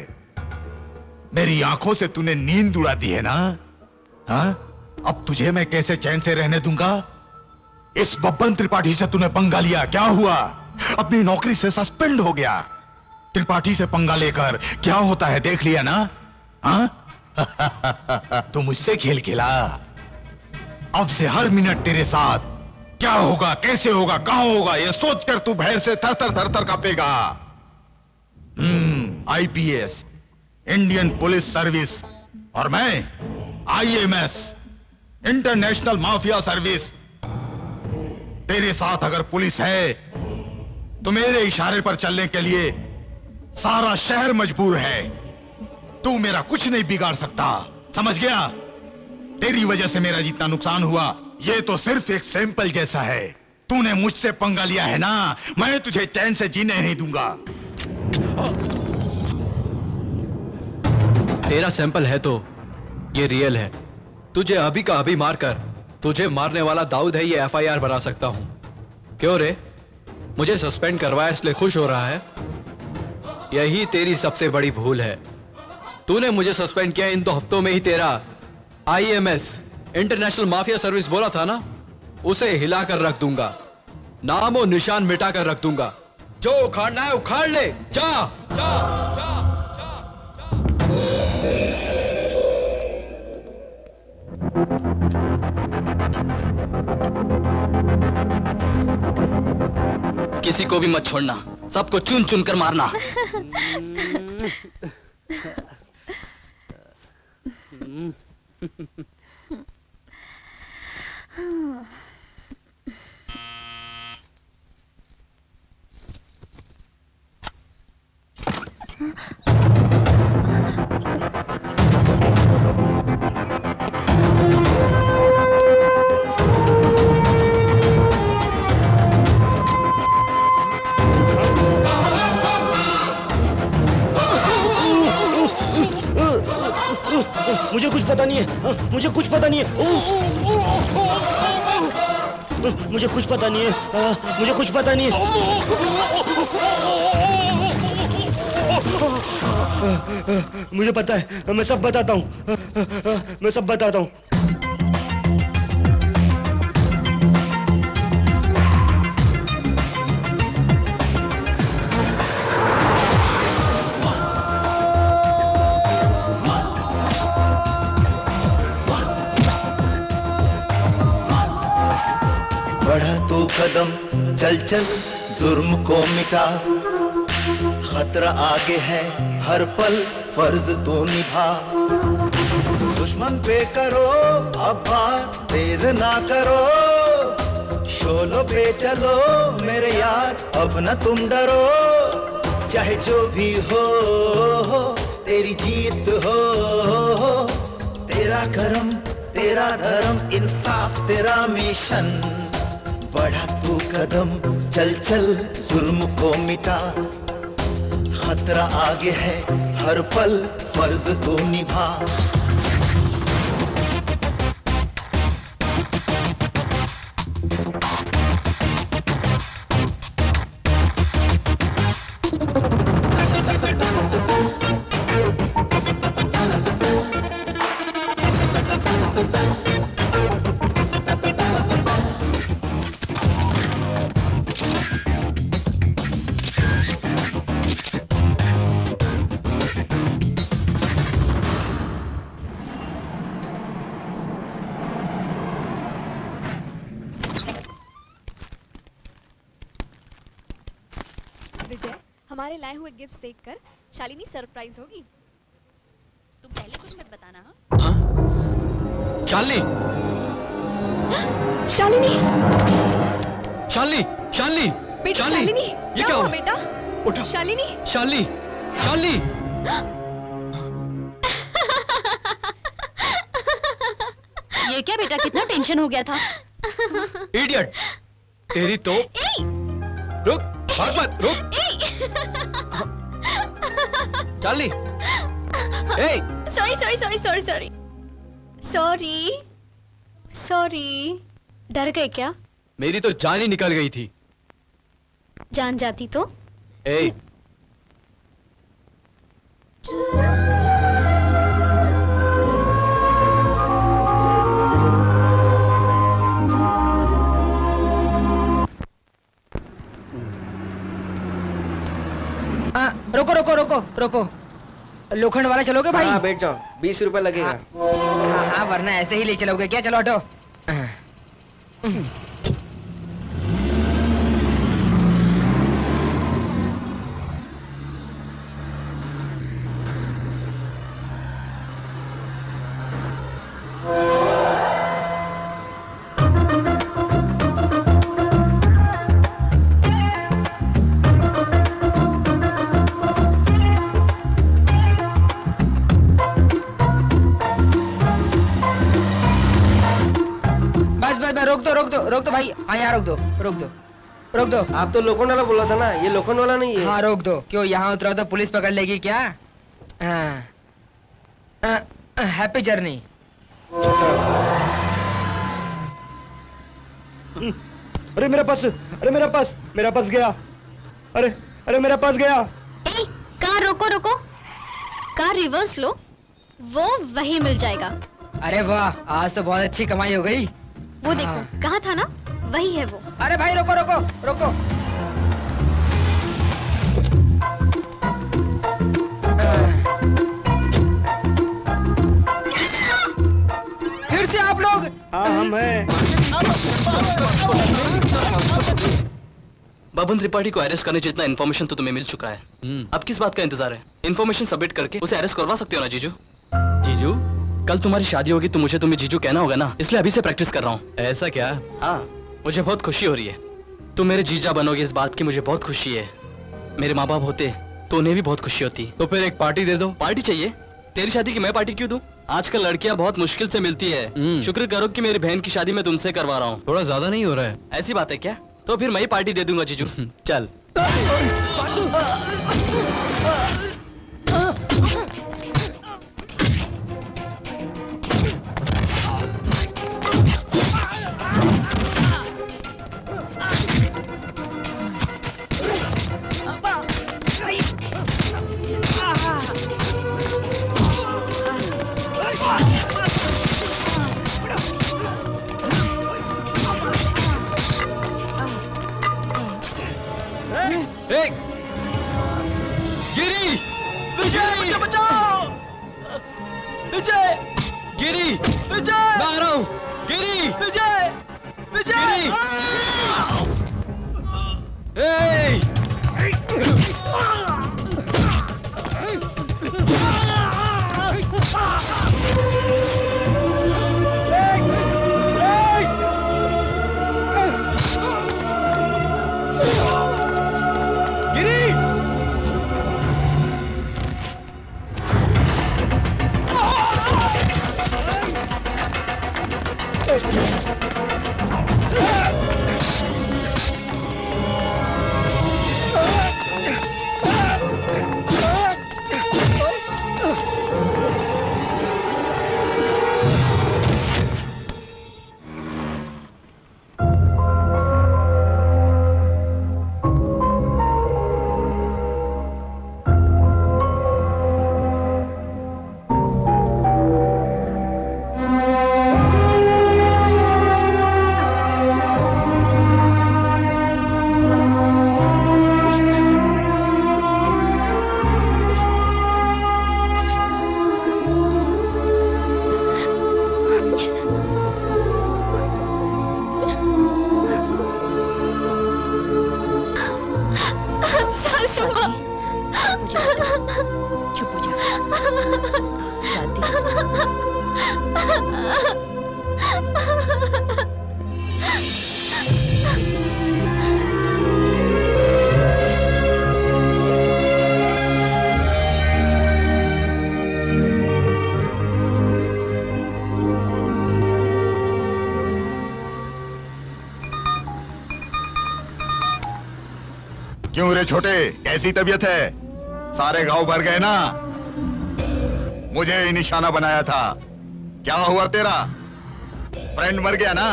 मेरी आंखों से तूने नींद उड़ा दी है ना? हाँ? अब तुझे मैं कैसे चैन से रहने दूंगा? इस बब्बन त्रिपाठी से तूने पंगा लिया, क्या हुआ? अपनी नौकरी से सस्पेंड हो गया। त्रिपाठी से पंगा लेकर क्या होता है देख लिया ना? हाँ? तू मुझसे खेल खेला। अब से हर मिनट तेरे साथ क्या होगा, कैसे होगा, कहां होगा, यह सोचकर तू भय से थर थर कांपेगा। आईपीएस, इंडियन पुलिस सर्विस, और मैं आईएमएस, इंटरनेशनल माफिया सर्विस। तेरे साथ अगर पुलिस है तो मेरे इशारे पर चलने के लिए सारा शहर मजबूर है। तू मेरा कुछ नहीं बिगाड़ सकता, समझ गया? तेरी वजह से मेरा जितना नुकसान हुआ ये तो सिर्फ एक सैंपल जैसा है। तूने मुझसे पंगा लिया है ना, मैं तुझे चैन से जीने नहीं दूंगा। तेरा सैंपल है तो ये रियल है। तुझे अभी का अभी मारकर तुझे मारने वाला दाऊद है ये एफआईआर बना सकता हूं। क्यों रे, मुझे सस्पेंड करवाया इसलिए खुश हो रहा है? यही तेरी सबसे बड़ी भूल है। तूने मुझे सस्पेंड किया इन 2 हफ्तों में ही तेरा IMS इंटरनेशनल माफिया सर्विस बोला था ना, उसे हिलाकर रख दूंगा, नाम और निशान मिटाकर रख दूंगा। जो उखाड़ना है उखाड़ ले, जा जा जा। किसी को भी मत छोड़ना, सबको चुन चुन कर मारना। मुझे कुछ पता नहीं है, मुझे कुछ पता नहीं है, मुझे कुछ पता नहीं है, मुझे कुछ पता नहीं है। मुझे पता है, मैं सब बताता हूँ, मैं सब बताता हूँ। बढ़ा तू कदम, चल चल जुर्म को मिटा, खतरा आगे है हर पल फर्ज तो निभा। दुश्मन पे करो अब बात, देर ना करो, शोलों पे चलो मेरे यार, अब न तुम डरो। चाहे जो भी हो तेरी जीत हो, तेरा कर्म तेरा धर्म, इंसाफ तेरा मिशन। बढ़ा तू कदम, चल चल जुल्म को मिटा, खतरा आगे है हर पल फर्ज तो निभा। विजय, हमारे लाए हुए गिफ्ट्स देखकर शालिनी सरप्राइज होगी। तुम पहले कुछ मत बताना। हाँ? शालिनी, शालिनी, शालिनी, शालिनी, बेटा शालिनी, ये क्या हुआ बेटा? उठो। शालिनी, शालिनी, शालिनी। ये क्या बेटा, कितना टेंशन हो गया था? इडियट, तेरी तो। रुक, भाग मत, रुक। Shalini, sorry sorry sorry sorry sorry sorry sorry. डर गए क्या? मेरी तो जान ही निकल गई थी। जान जाती तो? ए, रोको रोको रोको रोको, लोखंड वाला चलोगे भाई? हाँ बैठ जाओ, 20 रुपए लगेगा। हाँ, वरना ऐसे ही ले चलोगे क्या? चलो हटो। रोक दो भाई। हाँ यहाँ रोक दो। आप तो लोखंड वाला बोला था ना, ये लोखंड वाला नहीं है। हाँ रोक दो। क्यों यहाँ उतरा तो पुलिस पकड़ लेगी क्या? Happy journey. अरे मेरा पर्स गया। अरे मेरा पर्स गया। ए, कार रोको। कार रिवर्स लो, वो वही मिल जाएगा। अरे वाह, आज तो बहुत अच्छी कमाई हो गई। वो देखो, कहा था ना, वही है वो। अरे भाई रोको। फिर से आप लोग? हाँ हम हैं। बबन त्रिपाठी को अरेस्ट करने जितना इन्फॉर्मेशन तो तुम्हें मिल चुका है। अब किस बात का इंतजार है? इन्फॉर्मेशन सबमिट करके उसे अरेस्ट करवा सकते हो ना जीजू? जीजू, कल तुम्हारी शादी होगी तो मुझे तुम्हें जीजू कहना होगा ना, इसलिए अभी से प्रैक्टिस कर रहा हूँ। ऐसा क्या? हाँ, मुझे बहुत खुशी हो रही है। तुम मेरे जीजा बनोगे इस बात की मुझे बहुत खुशी है। मेरे माँ बाप होते तो उन्हें भी बहुत खुशी होती। तो फिर एक पार्टी दे दो। पार्टी चाहिए? तेरी शादी की मैं पार्टी क्यों दूं? आजकल लड़कियां बहुत मुश्किल से मिलती है। शुक्र करो कि मेरी बहन की शादी मैं तुमसे करवा रहा हूँ। थोड़ा ज्यादा नहीं हो रहा है? ऐसी बात है क्या? तो फिर मैं ही पार्टी दे दूंगा जीजू। चल। गिरी! विजय! बचाओ! विजय! गिरी! विजय! मैं आ रहा हूँ! गिरी! विजय! विजय! क्यों रे छोटे, कैसी तबीयत है? सारे घाव भर गए ना? मुझे ही निशाना बनाया था। क्या हुआ तेरा? फ्रेंड मर गया ना?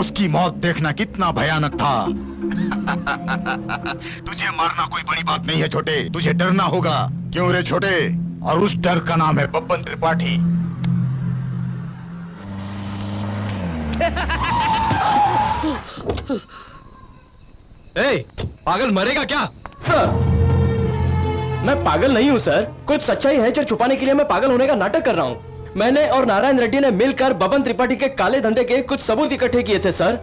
उसकी मौत देखना कितना भयानक था। तुझे मारना कोई बड़ी बात नहीं है छोटे, तुझे डरना होगा। क्यों रे छोटे? और उस डर का नाम है बब्बन त्रिपाठी। पागल मरेगा क्या? सर, मैं पागल नहीं हूँ सर। कुछ सच्चाई है जो छुपाने के लिए मैं पागल होने का नाटक कर रहा हूँ। मैंने और नारायण रेड्डी ने मिलकर बबन त्रिपाठी के काले धंधे के कुछ सबूत इकट्ठे किए थे सर।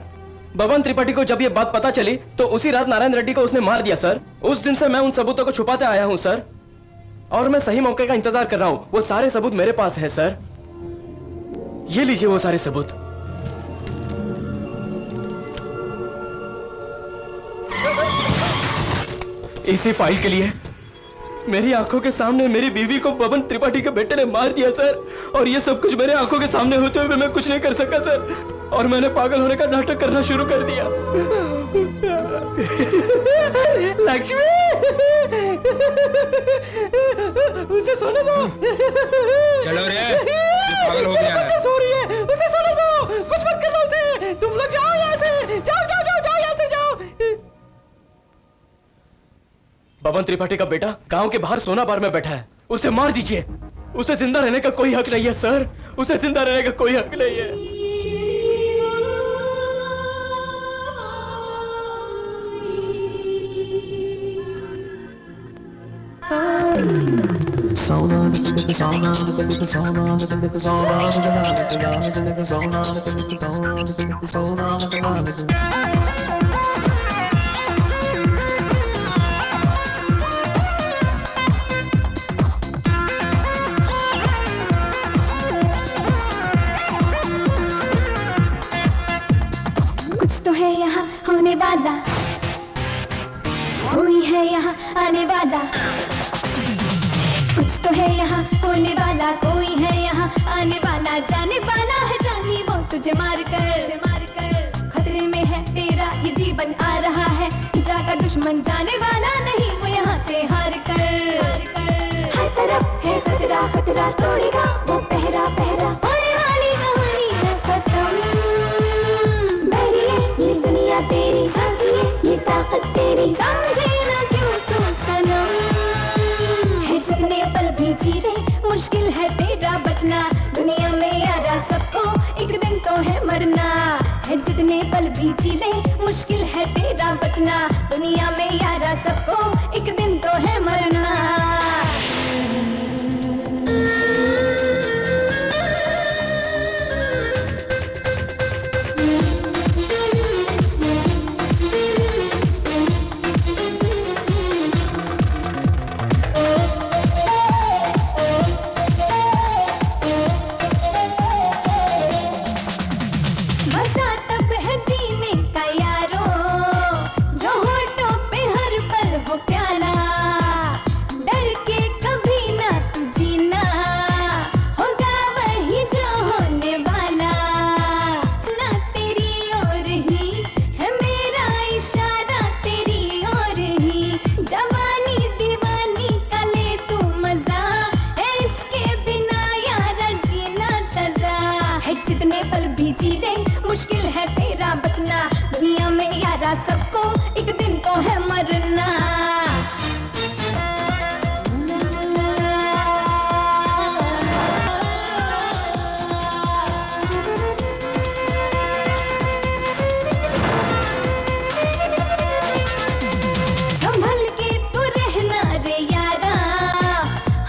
बबन त्रिपाठी को जब ये बात पता चली तो उसी रात नारायण रेड्डी को उसने मार दिया सर। उस दिन से मैं उन सबूतों को छुपाते आया हूँ सर, और मैं सही मौके का इंतजार कर रहा हूँ। वो सारे सबूत मेरे पास है सर। ये लीजिए वो सारे सबूत। इसी फाइल के लिए मेरी आंखों के सामने मेरी बीवी को बबन त्रिपाठी के बेटे ने मार दिया सर, और ये सब कुछ मेरे आंखों के सामने होते हुए मैं कुछ नहीं कर सका सर। और मैंने पागल होने का नाटक करना शुरू कर दिया। लक्ष्मी, उसे सोने दो। चलो रे, ये पागल हो गया है। सो रही है, उसे सोने दो, कुछ मत करना उसे। तुम लोग जाओ यहाँ से, जाओ जाओ जाओ जाओ यहाँ से जाओ। बबन त्रिपाठी का बेटा गांव के बाहर सोना बार में बैठा है, उसे मार दीजिए। उसे जिंदा रहने का कोई हक नहीं है सर, उसे जिंदा रहने का कोई हक नहीं है। कुछ तो है यहाँ होने वाला, कोई है यहाँ आने वाला। कुछ तो है यहाँ होने वाला, कोई है यहाँ आने वाला। जाने वाला है जानी वो तुझे मार कर खतरे में है तेरा ये जीवन आ रहा है। जागा दुश्मन जाने वाला नहीं वो यहाँ से हार कर। हर तरफ है खतरा खतरा, तोड़ेगा वो पहरा पहरा। होने वाली कहानी है खत्म। ये दुनिया तेरी साथी है, ये ताकत तेरी, समझे ना क्यों तू सनम। है जितने पल भी जी ले, मुश्किल है तेरा बचना। दुनिया में यारा सबको एक दिन तो है मरना। है जितने पल भी जी ले, मुश्किल है तेरा बचना। दुनिया में यारा सबको एक दिन तो है मरना। मजा तब है जीने का यारो, जो होठों पे हर पल हो प्याला। डर के कभी ना तू जीना, होगा वही जो होने वाला। ना तेरी ओर ही है मेरा इशारा, तेरी ओर ही। जवानी दीवानी का ले तू मजा, है इसके बिना यारा जीना सजा। है जितने पल भी जी ले, मुश्किल है तेरा बचना। दुनिया में यारा सबको एक दिन तो है मरना। संभल के तू रहना रे यारा,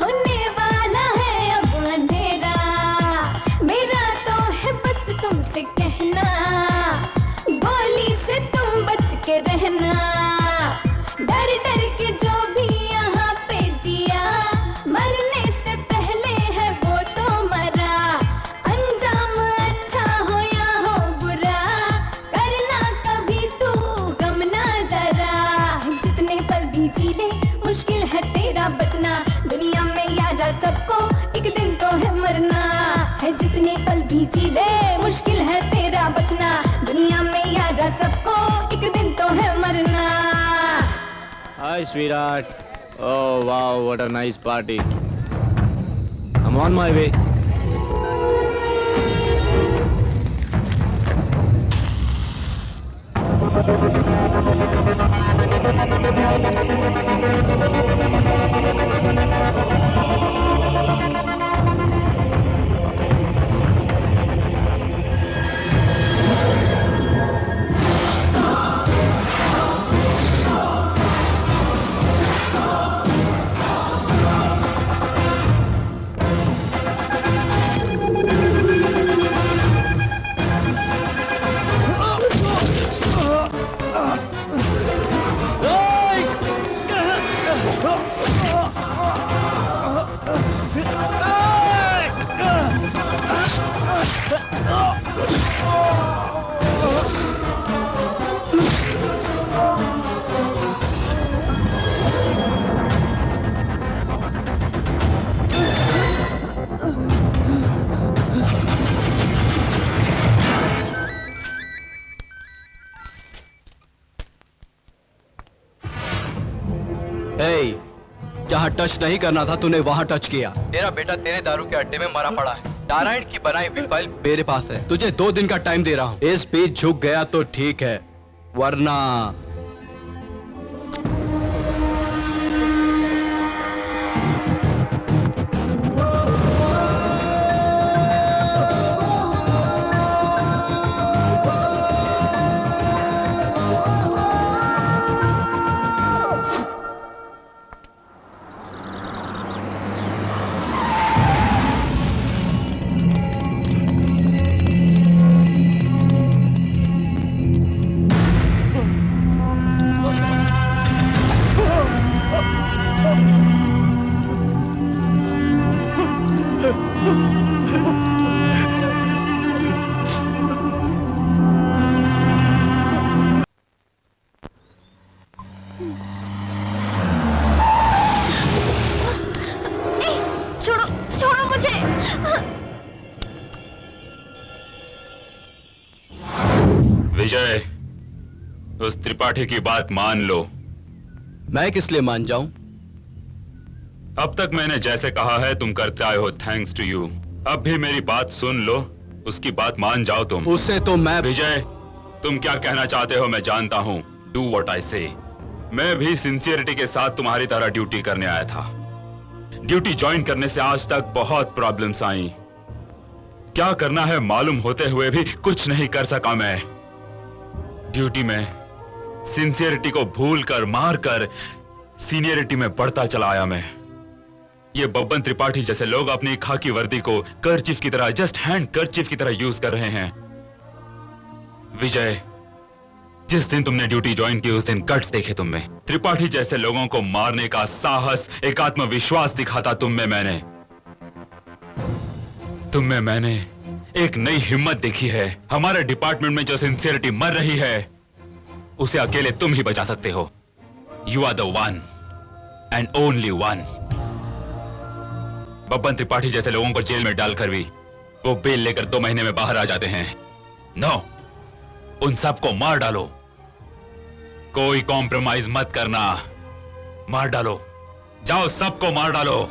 होने वाला है अब अंधेरा। मेरा तो है बस तुमसे कहना, गोली से तुम बच के रहना। डर डर के जो भी यहाँ पे जिया, मरने से पहले है वो तो मरा। अंजाम अच्छा हो या हो बुरा, करना कभी तू गम ना जरा। जितने पल भी जी ले, मुश्किल है तेरा बचना। दुनिया में यारा सबको एक दिन तो है मरना। है जितने पल भी जी ले, मुश्किल है तेरा बचना। दुनिया में यारा सबको एक दिन तो है मरना। Hi, sweetheart. Oh, wow, what a nice party. I'm on my way. hey, जहाँ टच नहीं करना था तूने वहाँ टच किया। तेरा बेटा तेरे दारू के अड्डे में मरा पड़ा है। नारायण की बनाई हुई फाइल मेरे पास है। तुझे 2 दिन का टाइम दे रहा हूँ। इस बीच झुक गया तो ठीक है, वरना छोड़ो छोड़ो मुझे। विजय, उस त्रिपाठी की बात मान लो। मैं किस लिए मान जाऊं? अब तक मैंने जैसे कहा है तुम करते आए हो, थैंक्स टू यू। अब भी मेरी बात सुन लो, उसकी बात मान जाओ तुम। उससे तो मैं विजय, तुम क्या कहना चाहते हो मैं जानता हूं। डू व्हाट आई से। मैं भी सिंसियरिटी के साथ तुम्हारी तरह ड्यूटी करने आया था। ड्यूटी ज्वाइन करने से आज तक बहुत प्रॉब्लम्स आई। क्या करना है मालूम होते हुए भी कुछ नहीं कर सका मैं। ड्यूटी में सिंसियरिटी को भूल कर मार कर सीनियरिटी में बढ़ता चला आया मैं। ये बब्बन त्रिपाठी जैसे लोग अपनी खाकी वर्दी को कर्चीफ की तरह, जस्ट हैंड कर्चीफ की तरह यूज कर रहे हैं। विजय, जिस दिन तुमने ड्यूटी ज्वाइन की उस दिन गट्स देखे तुम में। त्रिपाठी जैसे लोगों को मारने का साहस, एक आत्मविश्वास दिखाता तुम में मैंने एक नई हिम्मत देखी है। हमारे डिपार्टमेंट में जो सिंसियरिटी मर रही है उसे अकेले तुम ही बचा सकते हो। You are the one and only one. Babban Tripathi जैसे लोगों को जेल में डालकर भी वो बेल लेकर 2 महीने में बाहर आ जाते हैं। नो, उन सबको मार डालो। कोई कॉम्प्रोमाइज मत करना, मार डालो। जाओ, सबको मार डालो।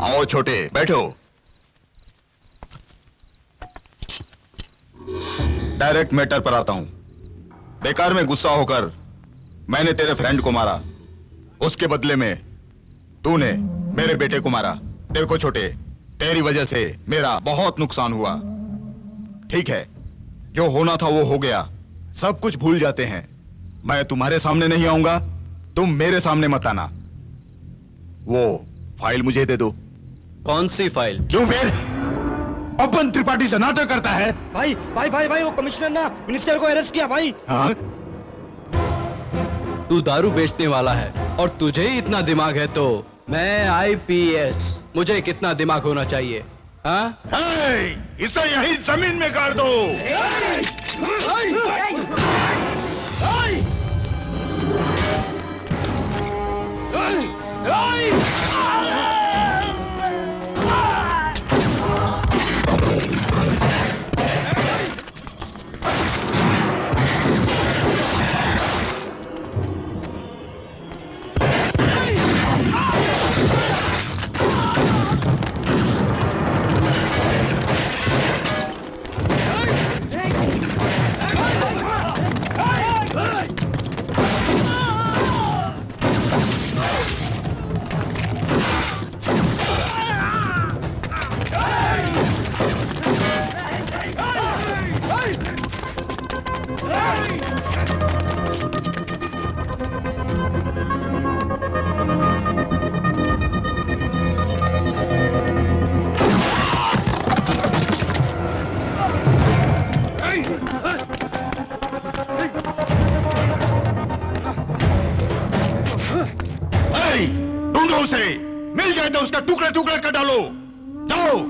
आओ छोटे, बैठो। डायरेक्ट मैटर पर आता हूं। बेकार में गुस्सा होकर मैंने तेरे फ्रेंड को मारा, उसके बदले में तूने मेरे बेटे को मारा। देखो छोटे, तेरी वजह से मेरा बहुत नुकसान हुआ। ठीक है, जो होना था वो हो गया, सब कुछ भूल जाते हैं। मैं तुम्हारे सामने नहीं आऊंगा, तुम मेरे सामने मत आना। वो फाइल मुझे दे दो। कौन सी फाइल? क्यों फिर बब्बन त्रिपाठी से नाटक करता है? भाई भाई भाई भाई, वो कमिश्नर ना मिनिस्टर को अरेस्ट किया भाई। हाँ? तू दारू बेचने वाला है और तुझे ही इतना दिमाग है तो मैं IPS, मुझे कितना दिमाग होना चाहिए? हाँ? इसे यहीं जमीन में गाड़ दो। मिल जाए तो उसका टुकड़े टुकड़े कर डालो। जाओ।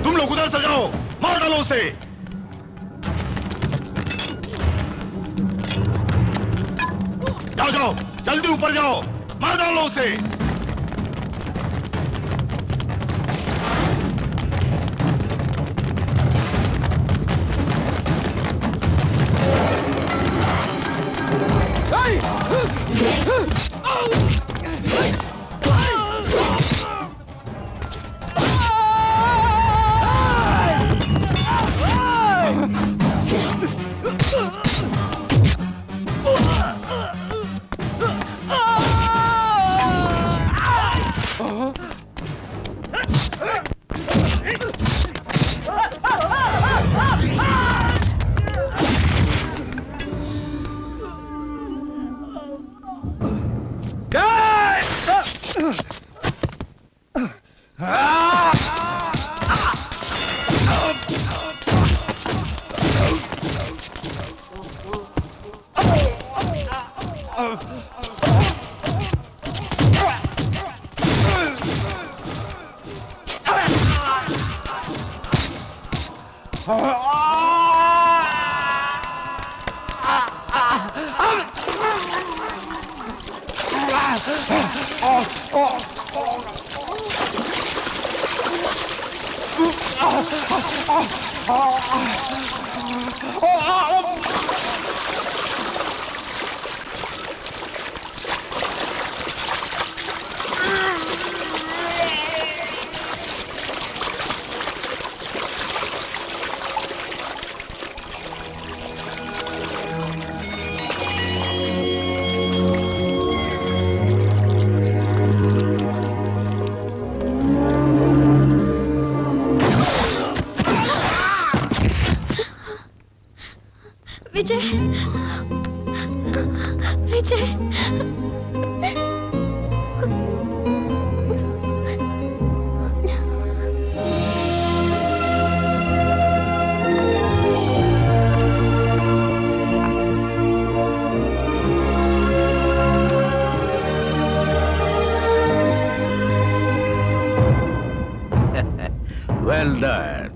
तुम लोग उधर से जाओ, मार डालो उसे। जाओ जाओ, जल्दी ऊपर जाओ, मार डालो उसे। विजय, विजय, Well done.